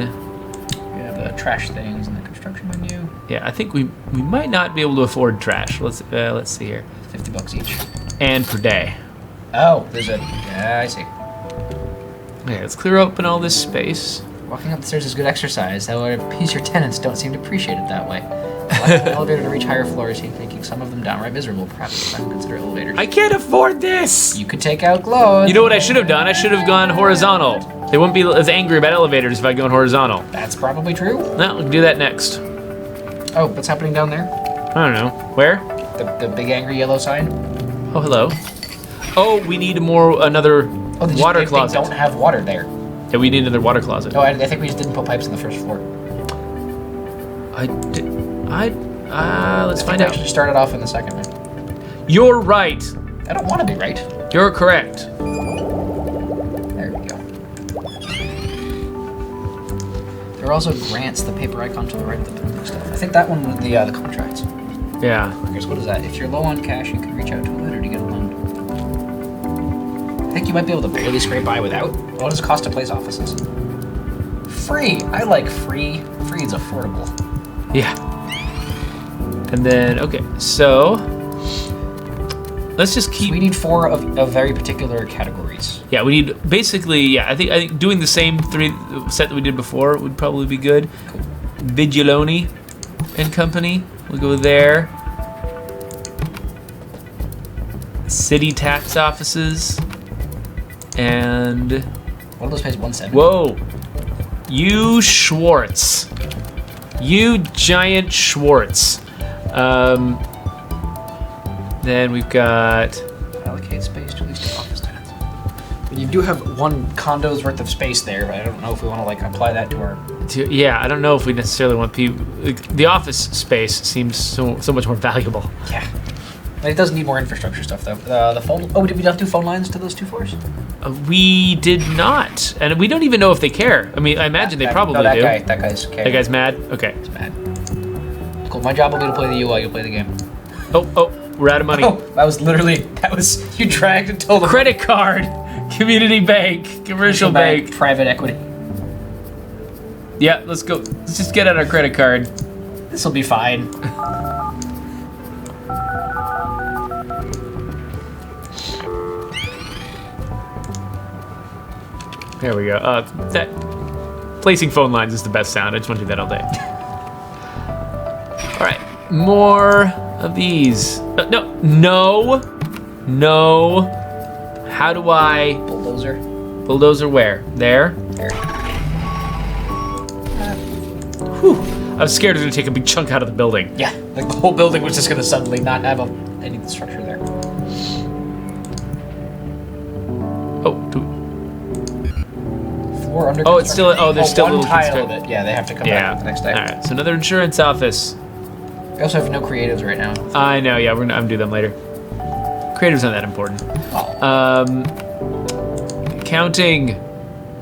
We have the trash things in the construction menu. Yeah, I think we might not be able to afford trash. Let's see here. $50 each. And per day. Oh, there's a... Yeah, I see. Okay, let's clear open all this space. Walking up the stairs is good exercise, though it appears your tenants don't seem to appreciate it that way. Like an elevator to reach higher floors, making some of them downright miserable. Perhaps I would consider elevators. I can't afford this! You could take out glows. You know what I should have done? I should have gone horizontal. They wouldn't be as angry about elevators if I'd gone horizontal. That's probably true. No, we can do that next. Oh, what's happening down there? I don't know. Where? The big angry yellow sign? Oh, hello. Oh, we need another water closet. They don't have water there. Yeah, we need another water closet. Oh, I think we just didn't put pipes on the first floor. Let's find out. Actually started off in the second one. You're right. I don't want to be right. You're correct. There we go. There are also grants, the paper icon to the right of the building stuff. I think that one was the contracts. Yeah. I guess what is that? If you're low on cash, you can reach out to a lender to get a loan. I think you might be able to barely scrape by without. What does it cost to place offices? Free. I like free. Free is affordable. Yeah. And then, okay, so let's just keep. So we need 4 of very particular categories. Yeah, we need basically. Yeah, I think doing the same 3 set that we did before would probably be good. Cool. Vigiloni and Company. We'll go there. City tax offices. And What are those pays 170? whoa, you Schwartz, you giant Schwartz. Then we've got Allocate space to at least 2 office tenants. But you do have 1 condo's worth of space there, but I don't know if we want to like apply that to our. yeah. I don't know if we necessarily want people. The office space seems so much more valuable. Yeah. But it does need more infrastructure stuff though. The phone. Oh, did we not do phone lines to those 2 floors? We did not, and we don't even know if they care. I mean, I imagine they probably no, that do. That guy's okay. That guy's mad. Okay. He's mad. Cool. My job will be to play the UI. You'll play the game. Oh, we're out of money. Oh, you dragged until the Credit card, community bank, commercial bank, private equity. Yeah, let's go. Let's just get out our credit card. This will be fine. There we go. That placing phone lines is the best sound. I just want to do that all day. All right, more of these. No. How do I Bulldozer. bulldozer where? There. There. Whew. I was scared it was gonna take a big chunk out of the building. Yeah, like the whole building was just gonna suddenly not have any structure there. Oh, Floor under. Oh, it's still. Oh, there's still a one little tile construct- of it. Yeah, they have to come Yeah. back the next day. All right. So another insurance office. We also have no creatives right now. I know. Yeah, I'm gonna do them later. Creative's not that important. Oh. Accounting.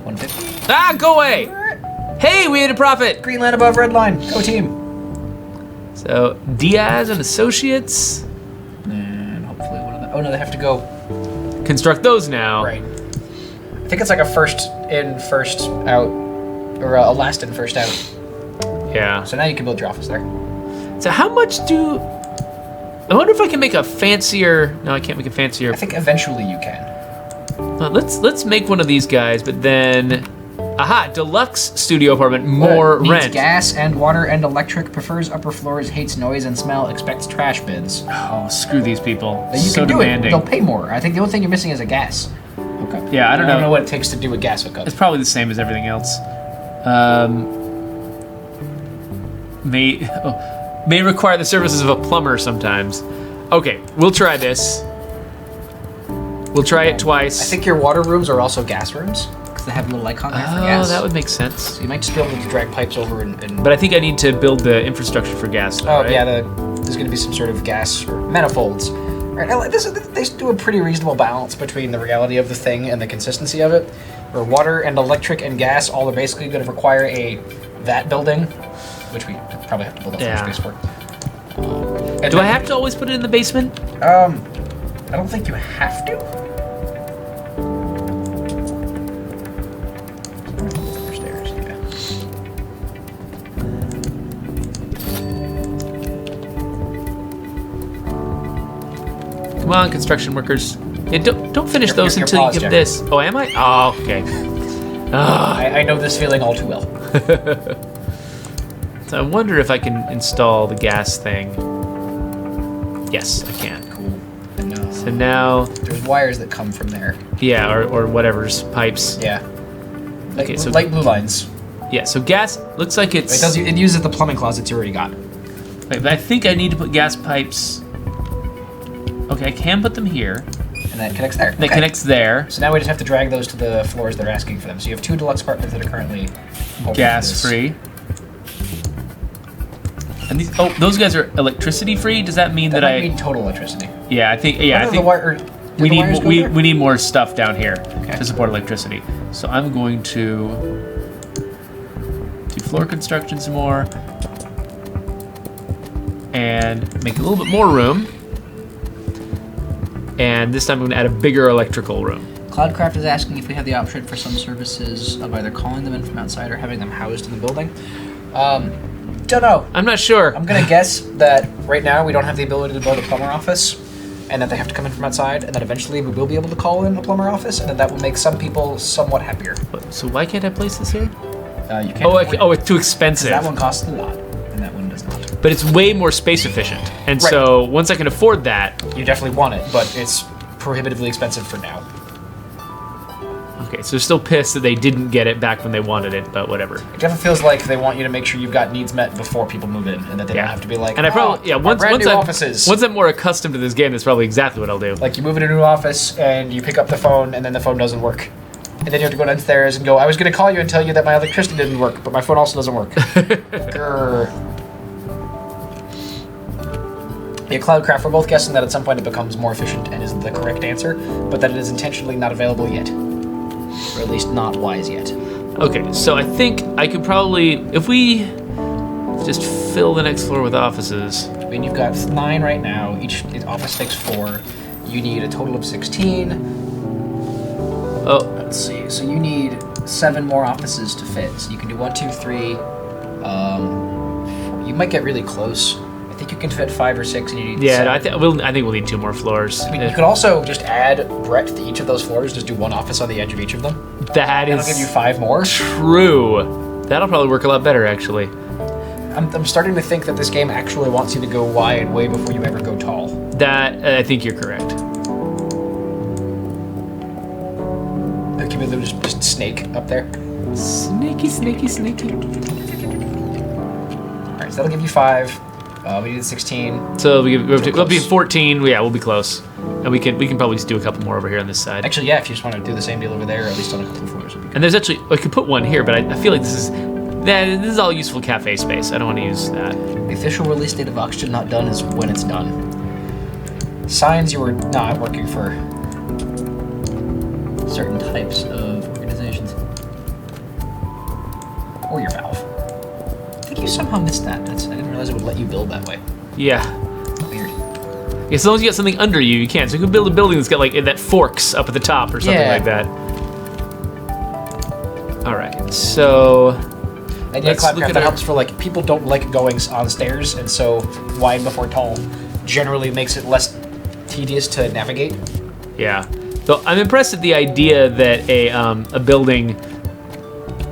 150. Ah, go away! Hey, we made a profit. Green line above red line. Go team. So Diaz and Associates. And hopefully one of them. Oh no, they have to go. Construct those now. Right. I think it's like a first in, first out, or a last in, first out. Yeah. So now you can build your office there. So how much do? I wonder if I can make a fancier. No, I can't make a fancier. I think eventually you can. Let's make one of these guys, but then, aha, deluxe studio apartment, more Needs rent. gas and water and electric. Prefers upper floors. Hates noise and smell. Expects trash bins. Oh, screw these people. But you So can do demanding. it. They'll pay more. I think the only thing you're missing is a gas hookup. Yeah, I don't know. what it takes to do a gas hookup. It's probably the same as everything else. May require the services of a plumber sometimes. Okay, we'll try this. We'll try it twice. I think your water rooms are also gas rooms because they have a little icon there for gas. Oh, that would make sense. So you might just be able to drag pipes over and But I think I need to build the infrastructure for gas. oh right? yeah, the there's going to be some sort of gas or manifolds. Right? They do a pretty reasonable balance between the reality of the thing and the consistency of it. Where water and electric and gas all are basically going to require that building, which we probably have to build up some space for. Do I have to always put it in the basement? I don't think you have to. Stairs, yeah. Come on, construction workers. Yeah, don't finish those you're until paused, you give Jeffrey. this. Oh, am I? Oh, okay. I know this feeling all too well. So I wonder if I can install the gas thing. Yes, I can. Cool. And, So now, there's wires that come from there. yeah, or whatever's pipes. Yeah. Okay, so light blue lines. yeah, so gas looks like it's. It uses the plumbing closets you already got. Wait, but I think I need to put gas pipes. Okay, I can put them here. And that connects there. That connects there. So now we just have to drag those to the floors they're asking for them. So you have 2 deluxe apartments that are currently Gas free. And these, those guys are electricity free. Does that mean that might mean total electricity. Yeah, I think. Yeah, I Where do think the wire, do we the need wires go we there? need more stuff down here Okay. to support electricity. So I'm going to do floor construction some more and make a little bit more room. And this time I'm going to add a bigger electrical room. Cloudcraft is asking if we have the option for some services of either calling them in from outside or having them housed in the building. Don't know. I'm not sure. I'm gonna guess that right now we don't have the ability to build a plumber office, and that they have to come in from outside, and that eventually we will be able to call in a plumber office, and that will make some people somewhat happier. So why can't I place this here? You can't. It's too expensive. That one costs a lot, and that one does not. But it's way more space efficient. And Right. so once I can afford that. You definitely want it, but it's prohibitively expensive for now. Okay, so they're still pissed that they didn't get it back when they wanted it, but whatever. It definitely feels like they want you to make sure you've got needs met before people move in, and that they don't have to be like, and I probably once offices. once I'm more accustomed to this game, that's probably exactly what I'll do. Like you move in a new office and you pick up the phone and then the phone doesn't work. And then you have to go downstairs and go, I was going to call you and tell you that my electricity didn't work, but my phone also doesn't work. Grr. Yeah, Cloudcraft, we're both guessing that at some point it becomes more efficient and is the correct answer, but that it is intentionally not available yet. Or at least not wise yet. Okay, so I think I could probably, if we just fill the next floor with offices. I mean, you've got 9 right now. Each office takes 4. You need a total of 16. Oh, Let's see. So you need 7 more offices to fit. So you can do 1, 2, 3. You might get really close. I think you can fit 5 or 6, and you need. yeah, 7. no, I think we'll need 2 more floors. I mean, you could also just add breadth to each of those floors. Just do 1 office on the edge of each of them. That'll That'll give you 5 more. True. That'll probably work a lot better, actually. I'm starting to think that this game actually wants you to go wide way before you ever go tall. That I think you're correct. Can we just snake up there? Snaky, snaky, snaky. Alright, so that'll give you 5. We need 16. So we'll be close. 14. Yeah, we'll be close, and we can probably just do a couple more over here on this side. Actually, yeah, if you just want to do the same deal over there, or at least on a couple of floors. Would be good. And there's actually I could put one here, but I feel like this is all useful cafe space. I don't want to use that. The official release date of Oxygen Not Done is when it's done. Signs you were not working for certain types of organizations. Or your Valve. I think you somehow missed that. I didn't realize it would let you build that way. Yeah. Weird. Yeah, as long as you got something under you, you can. So you can build a building that's got like that forks up at the top or something Yeah. like that. All right, so And yeah, let's look Cloudcraft, at that our- helps for like people don't like going on stairs, and so wide before tall generally makes it less tedious to navigate. Yeah. So I'm impressed at the idea that a building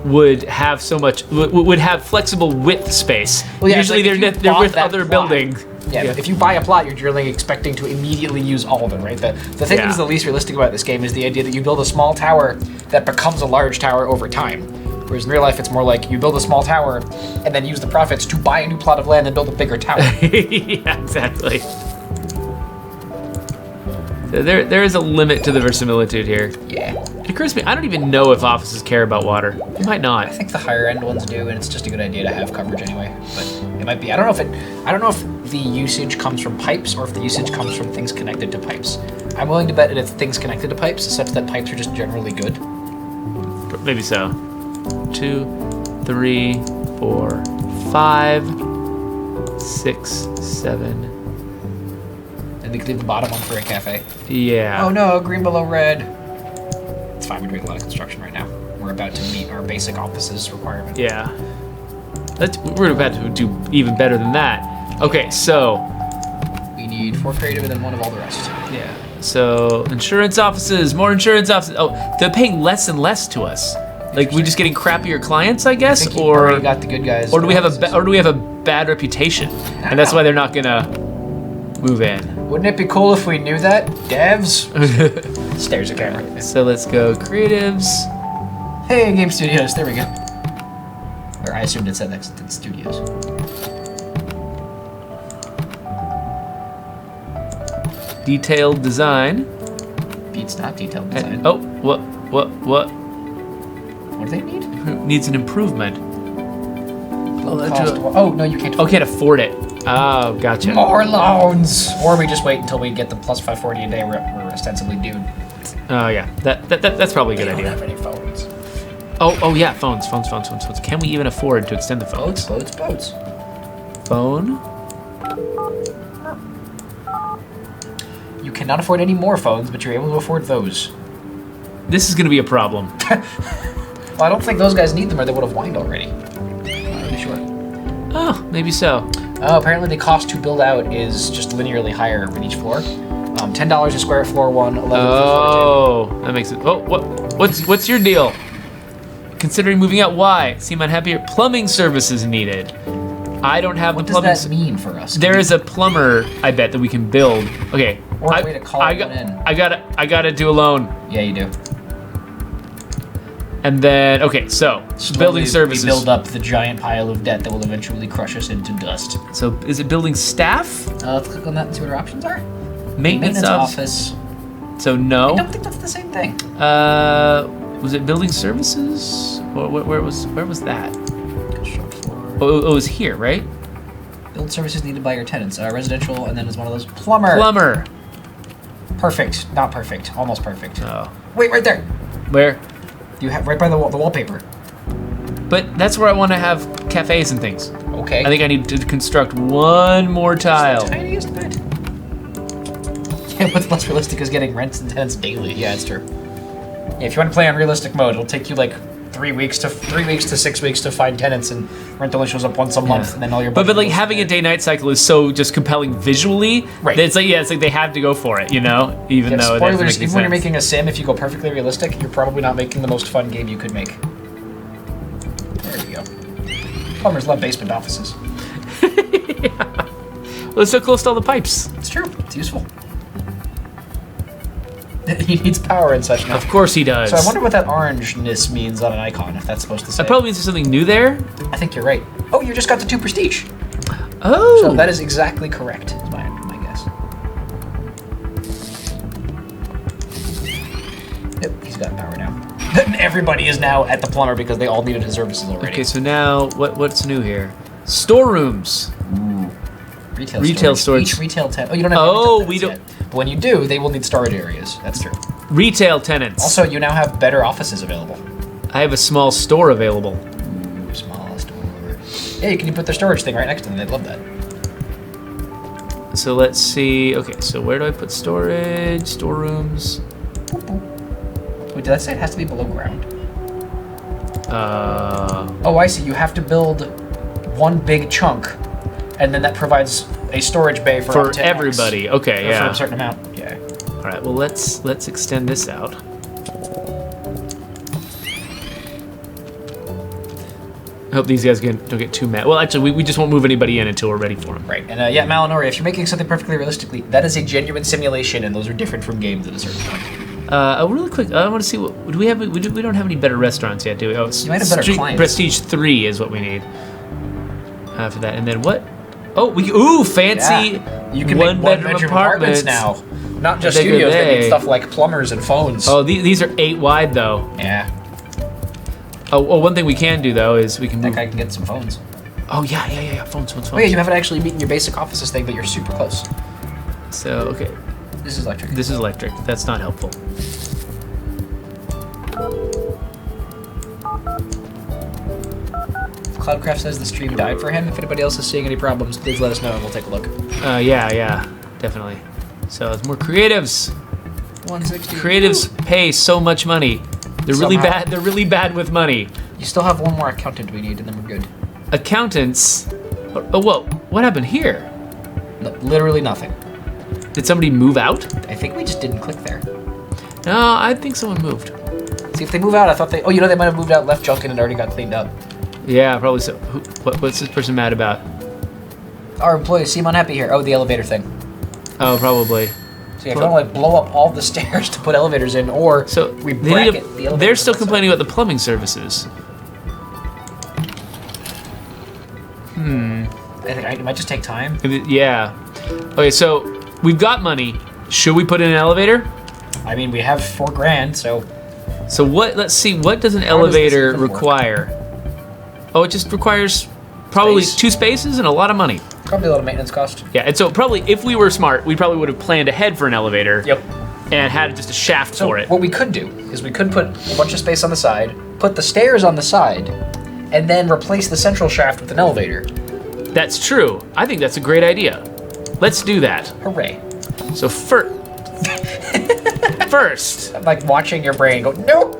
would have so much would have flexible width space. Well, yeah, it's Usually like if you they're bought with that other plot. buildings. Yeah, if you buy a plot, you're generally expecting to immediately use all of them, right? The thing Yeah. that is the least realistic about this game is the idea that you build a small tower that becomes a large tower over time. Whereas in real life, it's more like you build a small tower and then use the profits to buy a new plot of land and build a bigger tower. Yeah, exactly. So there is a limit to the verisimilitude here. Yeah. It occurs to me, I don't even know if offices care about water. They might not. I think the higher end ones do, and it's just a good idea to have coverage anyway. But it might be. I don't know if the usage comes from pipes or if the usage comes from things connected to pipes. I'm willing to bet it's things connected to pipes, such that pipes are just generally good. Maybe so. 2, 3, 4, 5, 6, 7. And we could leave the bottom one for a cafe. Yeah. Oh no, green below red. It's fine, we're doing a lot of construction right now. We're about to meet our basic offices requirement. Yeah. We're about to do even better than that. Okay, so. We need 4 creative and then 1 of all the rest. Yeah. So, insurance offices, more insurance offices. Oh, they're paying less and less to us. Like, we just getting crappier clients, I guess, I think you've already got the good guys. or do we have a bad reputation, and that's why they're not gonna move in. Wouldn't it be cool if we knew that, devs? Stares at camera. So let's go creatives. Hey, game studios. There we go. Or I assumed it said next to studios. Detailed design. Beats not detailed design. Oh, what? What do they need? Needs an improvement. Oh, no, you can't. Oh, can't afford it. Oh, gotcha. More loans! Or we just wait until we get the plus 540 a day we're ostensibly due. Oh, yeah. That's probably a good idea. Don't have any phones. Oh, yeah. Phones. Can we even afford to extend the phones? Boats. Phone. You cannot afford any more phones, but you're able to afford those. This is going to be a problem. Well, I don't think those guys need them or they would have whined already. Not really sure. Oh, maybe so. Oh, apparently the cost to build out is just linearly higher with each floor. $10 a square floor 1, 11 for floor 2. Oh, that makes it. Oh, what's your deal? Considering moving out, why? Seem unhappy. Plumbing services needed. I don't have What the does plumbing. that mean for us? There is a plumber, I bet, that we can build. Okay. Or a way to call one in. I gotta do a loan. Yeah, you do. And then, okay, so building services. We build up the giant pile of debt that will eventually crush us into dust. So is it building staff? Let's click on that and see what our options are. Maintenance office. So no. I don't think that's the same thing. Was it building services? Where was that? Construct floor. Oh, it was here, right? Build services needed by your tenants. Residential, and then it's one of those. Plumber. Plumber. Perfect. Not perfect. Almost perfect. Oh. Wait, right there. Where? You have right by the wallpaper. But that's where I want to have cafes and things. Okay. I think I need to construct one more tile. The tiniest bit. Yeah, what's less realistic is getting rents and tenants daily. Yeah, it's true. Yeah, if you want to play on realistic mode, it'll take you like 3 weeks to 6 weeks to find tenants, and rent only shows up once a month, and then all your. But like having a day-night cycle is so just compelling visually. Right. That it's like they have to go for it, you know. Even though it doesn't spoilers. make any Even when you're sense. making a sim, if you go perfectly realistic, you're probably not making the most fun game you could make. There we go. Plumbers love basement offices. Yeah. Well, it's so close to all the pipes. It's true. It's useful. He needs power and such now. Of course he does. So I wonder what that orangeness means on an icon, if that's supposed to say. That probably means there's something new there. I think you're right. Oh, you just got the 2 prestige. Oh. So that is exactly correct, is my guess. Yep, he's got power now. Everybody is now at the plumber because they all needed his services already. Okay, so now what's new here? Storerooms. Ooh. Retail storage. Each retail tenant. Oh, you don't have Oh, retail we tenants yet. But when you do, they will need storage areas. That's true. Retail tenants. Also, you now have better offices available. I have a small store available. Ooh, small store. Yeah, you can put their storage thing right next to them. They'd love that. So let's see. Okay, so where do I put storage? Storerooms. Boop, boop. Wait, did that say it has to be below ground? Oh, I see. You have to build one big chunk, and then that provides a storage bay for up to everybody. X, Okay, or yeah. for a certain amount. Yeah. All right. Well, let's extend this out. I hope these guys don't get too mad. Well, actually, we just won't move anybody in until we're ready for them. Right. And yeah, Malinori, if you're making something perfectly realistically, that is a genuine simulation, and those are different from games at a certain point. Really quick, I want to see what do we have. We don't have any better restaurants yet, do we? Oh, you might have better clients. Prestige 3 is what we need for that. And then what? Oh, fancy. Yeah. You can make one-bedroom apartments now. Not just studios. They need stuff like plumbers and phones. Oh, these are 8 wide though. Yeah. Oh, one thing we can do though is we can. I think I can get some phones. Oh, yeah. Phones. Oh, yeah, you haven't actually beaten your basic offices thing, but you're super close. So, okay. This is electric. This is electric. That's not helpful. Cloudcraft says the stream died for him. If anybody else is seeing any problems, please let us know and we'll take a look. Yeah, definitely. So it's more creatives. 160. Creatives pay so much money. They're really bad. They're really bad with money. You still have one more accountant we need, and then we're good. Accountants. Oh, whoa! What happened here? No, literally nothing. Did somebody move out? I think we just didn't click there. No, I think someone moved. See, if they move out, I thought they... Oh, they might have moved out, left junk, and it already got cleaned up. Yeah, probably so. What's this person mad about? Our employees seem unhappy here. Oh, the elevator thing. Oh, probably. So yeah, if you want to blow up all the stairs to put elevators in, or so we bracket the elevator. They're still complaining about the plumbing services. I think it might just take time. Yeah. Okay, so we've got money. Should we put in an elevator? I mean, we have $4,000, so... So what? Let's see. What does an elevator require? Oh, it just requires probably 2 spaces and a lot of money. Probably a lot of maintenance cost. Yeah, and so probably if we were smart, we probably would have planned ahead for an elevator. Yep. And had just a shaft for it. What we could do is we could put a bunch of space on the side, put the stairs on the side, and then replace the central shaft with an elevator. That's true. I think that's a great idea. Let's do that. Hooray. So first. I'm like watching your brain go, no!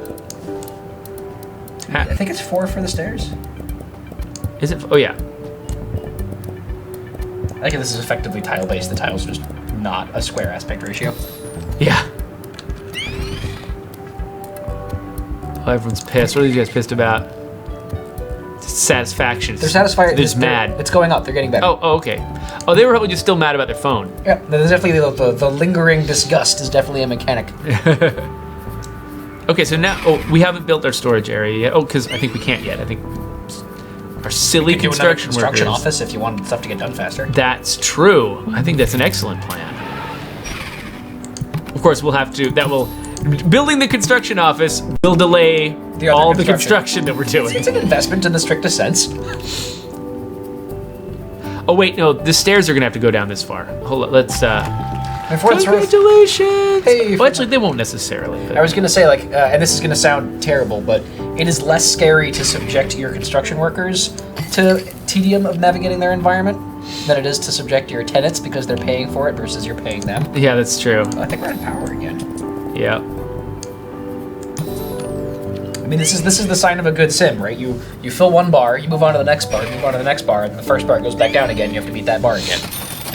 I think it's 4 for the stairs. Is it? Oh, yeah. I think this is effectively tile-based. The tile's just not a square aspect ratio. Yeah. Oh, everyone's pissed. What are these guys pissed about? Satisfaction. They're satisfied. They're just mad. It's going up. They're getting better. Oh, okay. Oh, they were probably just still mad about their phone. Yeah, there's definitely the lingering disgust is definitely a mechanic. Okay, so now we haven't built our storage area yet. Oh, because I think we can't yet. I think our silly construction workers. Office if you want stuff to get done faster. That's true. I think that's an excellent plan. Of course, we'll have to. Building the construction office will delay all the construction that we're doing. It's an investment in the strictest sense. Oh wait, no, the stairs are gonna have to go down this far. Hold on, let's. Congratulations! Hey, well, actually, they won't necessarily. But. I was gonna say, and this is gonna sound terrible, but it is less scary to subject your construction workers to tedium of navigating their environment than it is to subject your tenants because they're paying for it versus you're paying them. Yeah, that's true. I think we're in power again. Yeah. I mean, this is the sign of a good sim, right? You fill one bar, you move on to the next bar, you move on to the next bar, and the first bar goes back down again. You have to beat that bar again.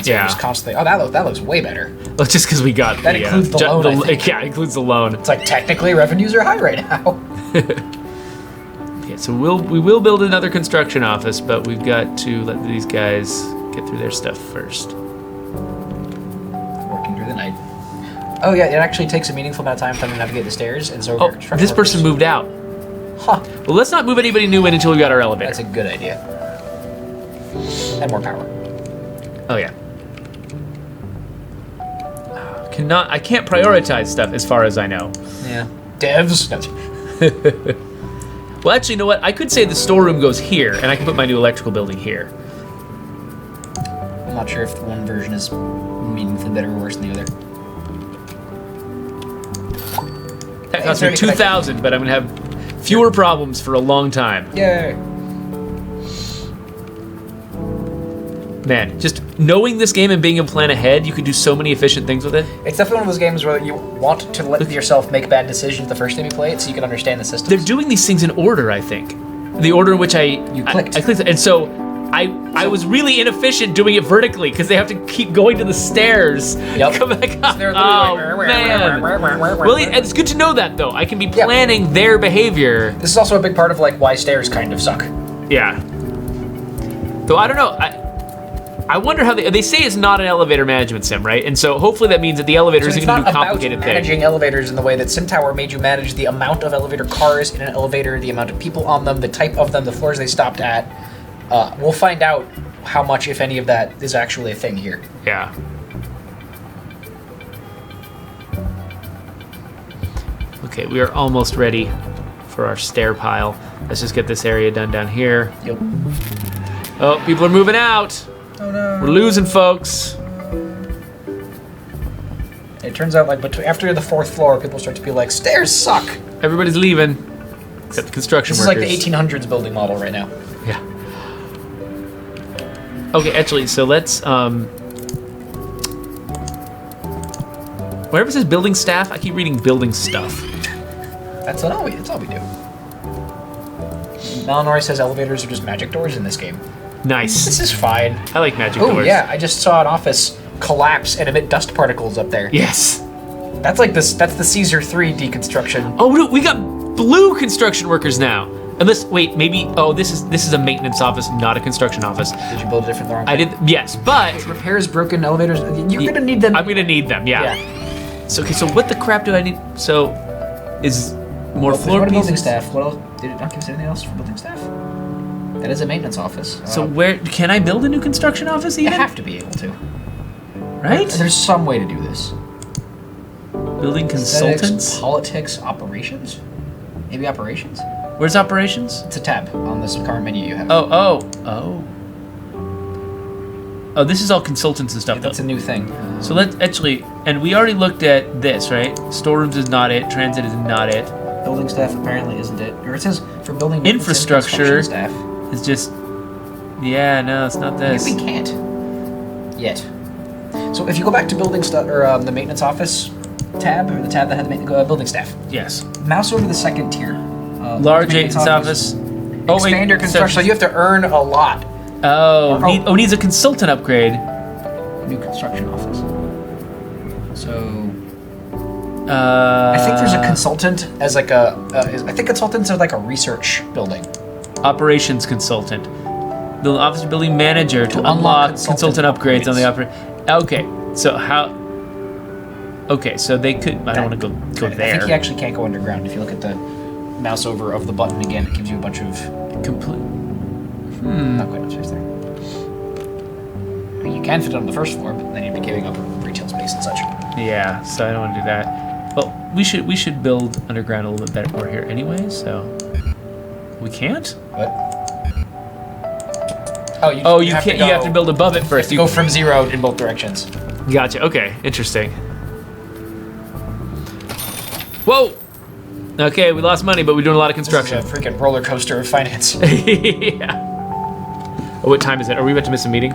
So yeah. Just constantly. Oh, that looks way better. Well, just because we got that includes the loan. Yeah, it includes the loan. It's like technically revenues are high right now. Okay, so we will build another construction office, but we've got to let these guys get through their stuff first. Working through the night. Oh yeah, it actually takes a meaningful amount of time for them to navigate the stairs, and so this person moved out. Huh. Well, let's not move anybody new in until we got our elevator. That's a good idea. And more power. Oh yeah. I can't prioritize stuff as far as I know. Yeah. Devs. Well, actually, you know what? I could say the storeroom goes here, and I can put my new electrical building here. I'm not sure if one version is meaningfully better or worse than the other. That costs me 2,000, but I'm gonna have fewer problems for a long time. Yay. Man, just knowing this game and being able to plan ahead, you could do so many efficient things with it. It's definitely one of those games where you want to let yourself make bad decisions the first time you play it so you can understand the system. They're doing these things in order, I think. The order in which you clicked. I clicked, and so I was really inefficient doing it vertically because they have to keep going to the stairs. Yep. Come back up. Oh, man. Well, it's good to know that, though. I can be planning their behavior. This is also a big part of why stairs kind of suck. Yeah. Though I don't know. I wonder how they say it's not an elevator management sim, right? And so hopefully that means that the elevator isn't going to do complicated things. It's not about managing elevators in the way that SimTower made you manage the amount of elevator cars in an elevator, the amount of people on them, the type of them, the floors they stopped at. We'll find out how much, if any, of that is actually a thing here. Yeah. Okay, we are almost ready for our stair pile. Let's just get this area done down here. Yep. Oh, people are moving out. Oh no. We're losing folks. It turns out, like, after the 4th floor, people start to be like, stairs suck. Everybody's leaving, except the construction This workers. is like the 1800s building model right now. Yeah. Okay, actually, so let's wherever it says building staff, I keep reading building stuff. That's all we do. Malinori says elevators are just magic doors in this game. Nice. This is fine. I like magic Oh doors. yeah, I just saw an office collapse and emit dust particles up there. Yes. That's like this. That's the Caesar 3 deconstruction. Oh, no, we got blue construction workers now. Unless, wait, maybe. Oh, this is a maintenance office, not a construction office. Did you build a different wrong? I did. Yes, but It repairs broken elevators. You're gonna need them. I'm gonna need them. Yeah. So okay, so what the crap do I need? So, is more floor What pieces? building staff? What else? Did it not give us anything else for building staff? That is a maintenance office. So where can I build a new construction office? you Even have to be able to. right? There's some way to do this. Building Aesthetics, consultants. politics, operations. Maybe operations. Where's operations? It's a tab on this current menu you have. Oh. Oh, this is all consultants and stuff. That's a new thing. So let's actually, and we already looked at this, right? Storerooms is not it. Transit is not it. Building staff apparently isn't it. Or it says for building Infrastructure staff. It's just, yeah, no, it's not this. We can't yet. So if you go back to building stuff or the maintenance office tab, or the tab that had the building staff, Yes. mouse over the second tier. Large maintenance office. Oh wait. Expand your construction. So you have to earn a lot. Oh, needs a consultant upgrade. New construction office. So I I think there's a consultant as like I think consultants are like a research building. operations consultant. The office building manager to unlock consultant upgrades on the Okay, so how? Okay, so they could. I don't want to go there. I think you actually can't go underground. If you look at the mouse over of the button again, it gives you a bunch of complete. Not quite upstairs there. I mean, you can fit it on the first floor, but then you'd be giving up retail space and such. Yeah, so I don't want to do that. Well, we should build underground a little bit better more here anyway. So we can't. What? You can't. You have to build above it first. You go from 0 in both directions. Gotcha. Okay, interesting. Whoa. Okay, we lost money, but we're doing a lot of construction. This is a freaking roller coaster of finance. Yeah. Oh, what time is it? Are we about to miss a meeting?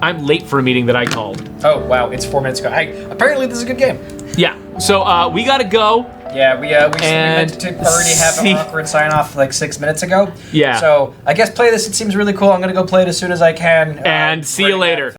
I'm late for a meeting that I called. Oh wow, it's 4 minutes ago. Apparently this is a good game. Yeah. So we gotta go. Yeah, we meant to already have an awkward sign off like 6 minutes ago. Yeah. So I guess play this. It seems really cool. I'm gonna go play it as soon as I can. And see you later.